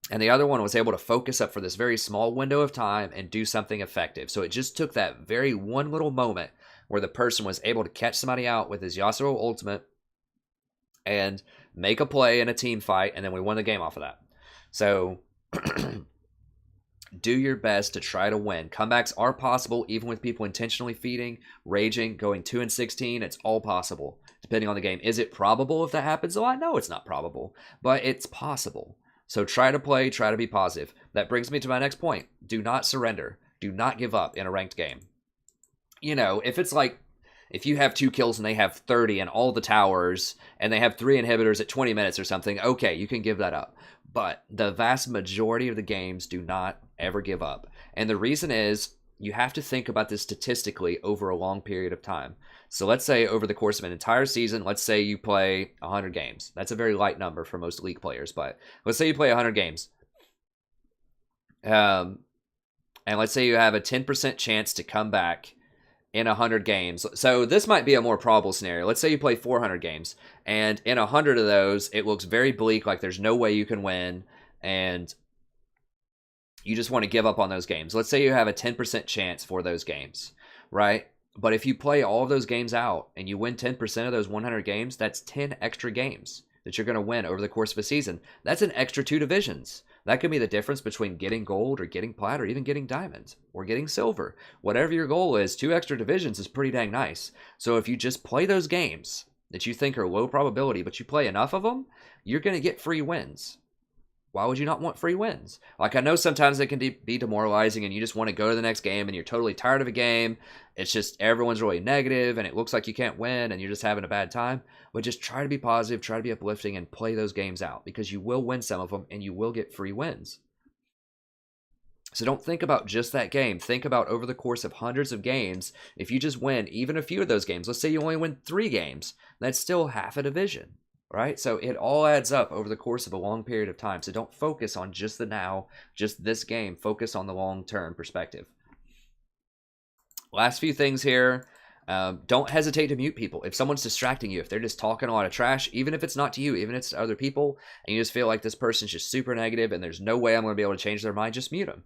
Speaker 1: And the other one was able to focus up for this very small window of time and do something effective. So it just took that very one little moment where the person was able to catch somebody out with his Yasuo ultimate and make a play in a team fight, and then we won the game off of that. So do your best to try to win. Comebacks are possible, even with people intentionally feeding, raging, going 2-16. It's all possible, depending on the game. Is it probable if that happens? Oh, I know it's not probable, but it's possible. So try to play, try to be positive. That brings me to my next point. Do not surrender. Do not give up in a ranked game. You know, if it's like, if you have 2 kills and they have 30 and all the towers, and they have 3 inhibitors at 20 minutes or something, okay, you can give that up. But the vast majority of the games do not ever give up. And the reason is, you have to think about this statistically over a long period of time. So let's say over the course of an entire season, let's say you play 100 games. That's a very light number for most league players, but let's say you play 100 games. And let's say you have a 10% chance to come back in 100 games. So this might be a more probable scenario. Let's say you play 400 games, and in 100 of those, it looks very bleak, like there's no way you can win, and you just want to give up on those games. Let's say you have a 10% chance for those games, right? But if you play all of those games out and you win 10% of those 100 games, that's 10 extra games that you're going to win over the course of a season. That's an extra 2 divisions. That could be the difference between getting gold or getting plat or even getting diamond or getting silver. Whatever your goal is, 2 extra divisions is pretty dang nice. So if you just play those games that you think are low probability, but you play enough of them, you're going to get free wins. Why would you not want free wins? Like, I know sometimes it can be demoralizing and you just want to go to the next game and you're totally tired of a game. It's just everyone's really negative and it looks like you can't win and you're just having a bad time. But just try to be positive, try to be uplifting, and play those games out, because you will win some of them and you will get free wins. So don't think about just that game. Think about over the course of hundreds of games. If you just win even a few of those games, let's say you only win 3 games, that's still half a division. Right? So it all adds up over the course of a long period of time. So don't focus on just the now, just this game. Focus on the long-term perspective. Last few things here. Don't hesitate to mute people. If someone's distracting you, if they're just talking a lot of trash, even if it's not to you, even if it's to other people, and you just feel like this person's just super negative and there's no way I'm going to be able to change their mind, just mute them.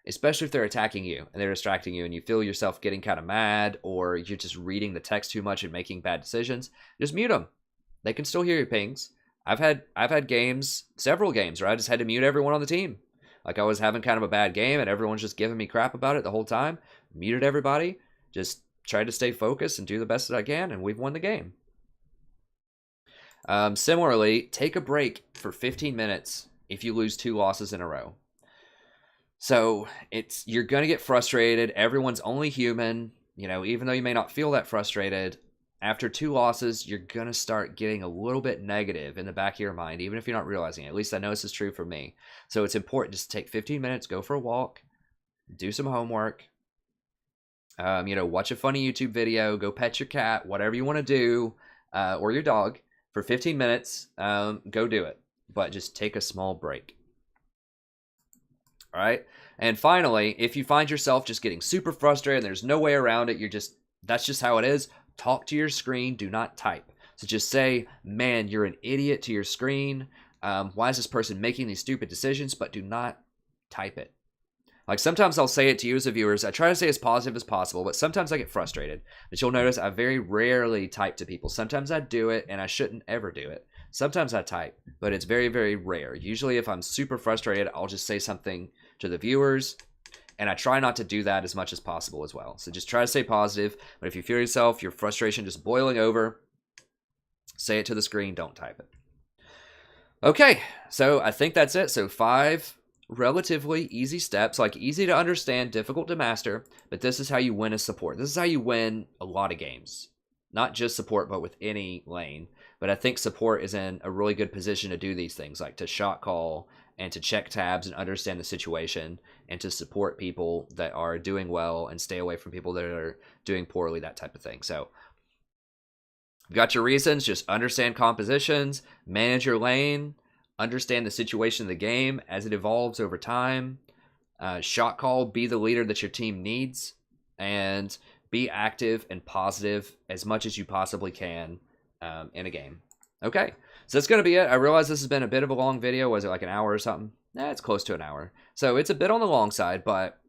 Speaker 1: Especially if they're attacking you and they're distracting you and you feel yourself getting kind of mad, or you're just reading the text too much and making bad decisions, just mute them. They can still hear your pings. I've had games, several games, where I just had to mute everyone on the team. Like, I was having kind of a bad game and everyone's just giving me crap about it the whole time. Muted everybody. Just tried to stay focused and do the best that I can, and we've won the game. Similarly, take a break for 15 minutes if you lose 2 losses in a row. So you're going to get frustrated. Everyone's only human. You know, even though you may not feel that frustrated, after 2 losses, you're going to start getting a little bit negative in the back of your mind, even if you're not realizing it. At least I know this is true for me. So it's important just to take 15 minutes, go for a walk, do some homework, watch a funny YouTube video, go pet your cat, whatever you want to do, or your dog for 15 minutes, go do it. But just take a small break. All right? And finally, if you find yourself just getting super frustrated and there's no way around it, that's just how it is. Talk to your screen, do not type. So just say, man, you're an idiot to your screen. Why is this person making these stupid decisions? But do not type it. Like, sometimes I'll say it to you as the viewers. I try to stay as positive as possible, but sometimes I get frustrated. But you'll notice I very rarely type to people. Sometimes I do it, and I shouldn't ever do it. Sometimes I type, but it's very, very rare. Usually if I'm super frustrated, I'll just say something to the viewers. And I try not to do that as much as possible as well. So just try to stay positive. But if you feel yourself, your frustration just boiling over, say it to the screen, don't type it. Okay, so I think that's it. So 5 relatively easy steps, like easy to understand, difficult to master, but this is how you win as support. This is how you win a lot of games. Not just support, but with any lane. But I think support is in a really good position to do these things, like to shot call and to check tabs and understand the situation and to support people that are doing well and stay away from people that are doing poorly, that type of thing. So you've got your reasons, just understand compositions, manage your lane, understand the situation of the game as it evolves over time. Shot call, be the leader that your team needs, and be active and positive as much as you possibly can in a game. Okay, so that's going to be it. I realize this has been a bit of a long video. Was it like an hour or something? It's close to an hour. So it's a bit on the long side, but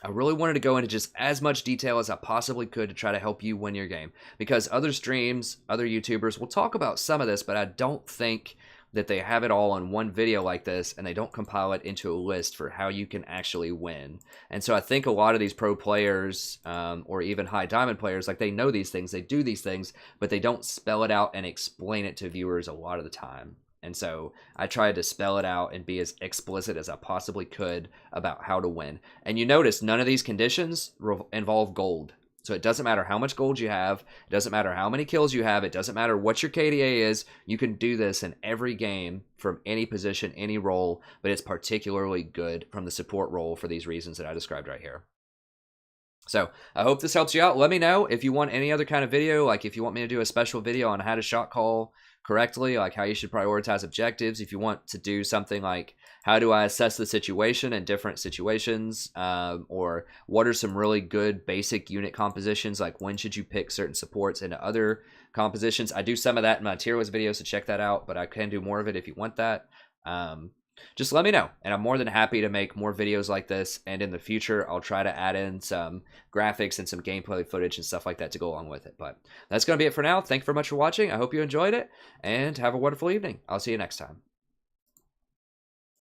Speaker 1: I really wanted to go into just as much detail as I possibly could to try to help you win your game. Because other streams, other YouTubers will talk about some of this, but I don't think that they have it all in one video like this, and they don't compile it into a list for how you can actually win. And so I think a lot of these pro players, or even high diamond players, like they know these things, they do these things, but they don't spell it out and explain it to viewers a lot of the time. And so I tried to spell it out and be as explicit as I possibly could about how to win. And you notice none of these conditions involve gold. So it doesn't matter how much gold you have. It doesn't matter how many kills you have. It doesn't matter what your KDA is. You can do this in every game from any position, any role, but it's particularly good from the support role for these reasons that I described right here. So I hope this helps you out. Let me know if you want any other kind of video, like if you want me to do a special video on how to shot call correctly, like how you should prioritize objectives. If you want to do something like how do I assess the situation in different situations, or what are some really good basic unit compositions, like when should you pick certain supports into other compositions. I do some of that in my tier list videos, so check that out, but I can do more of it if you want that. Just let me know, and I'm more than happy to make more videos like this, and in the future I'll try to add in some graphics and some gameplay footage and stuff like that to go along with it. But that's going to be it for now. Thank you very much for watching. I hope you enjoyed it, and have a wonderful evening. I'll see you next time.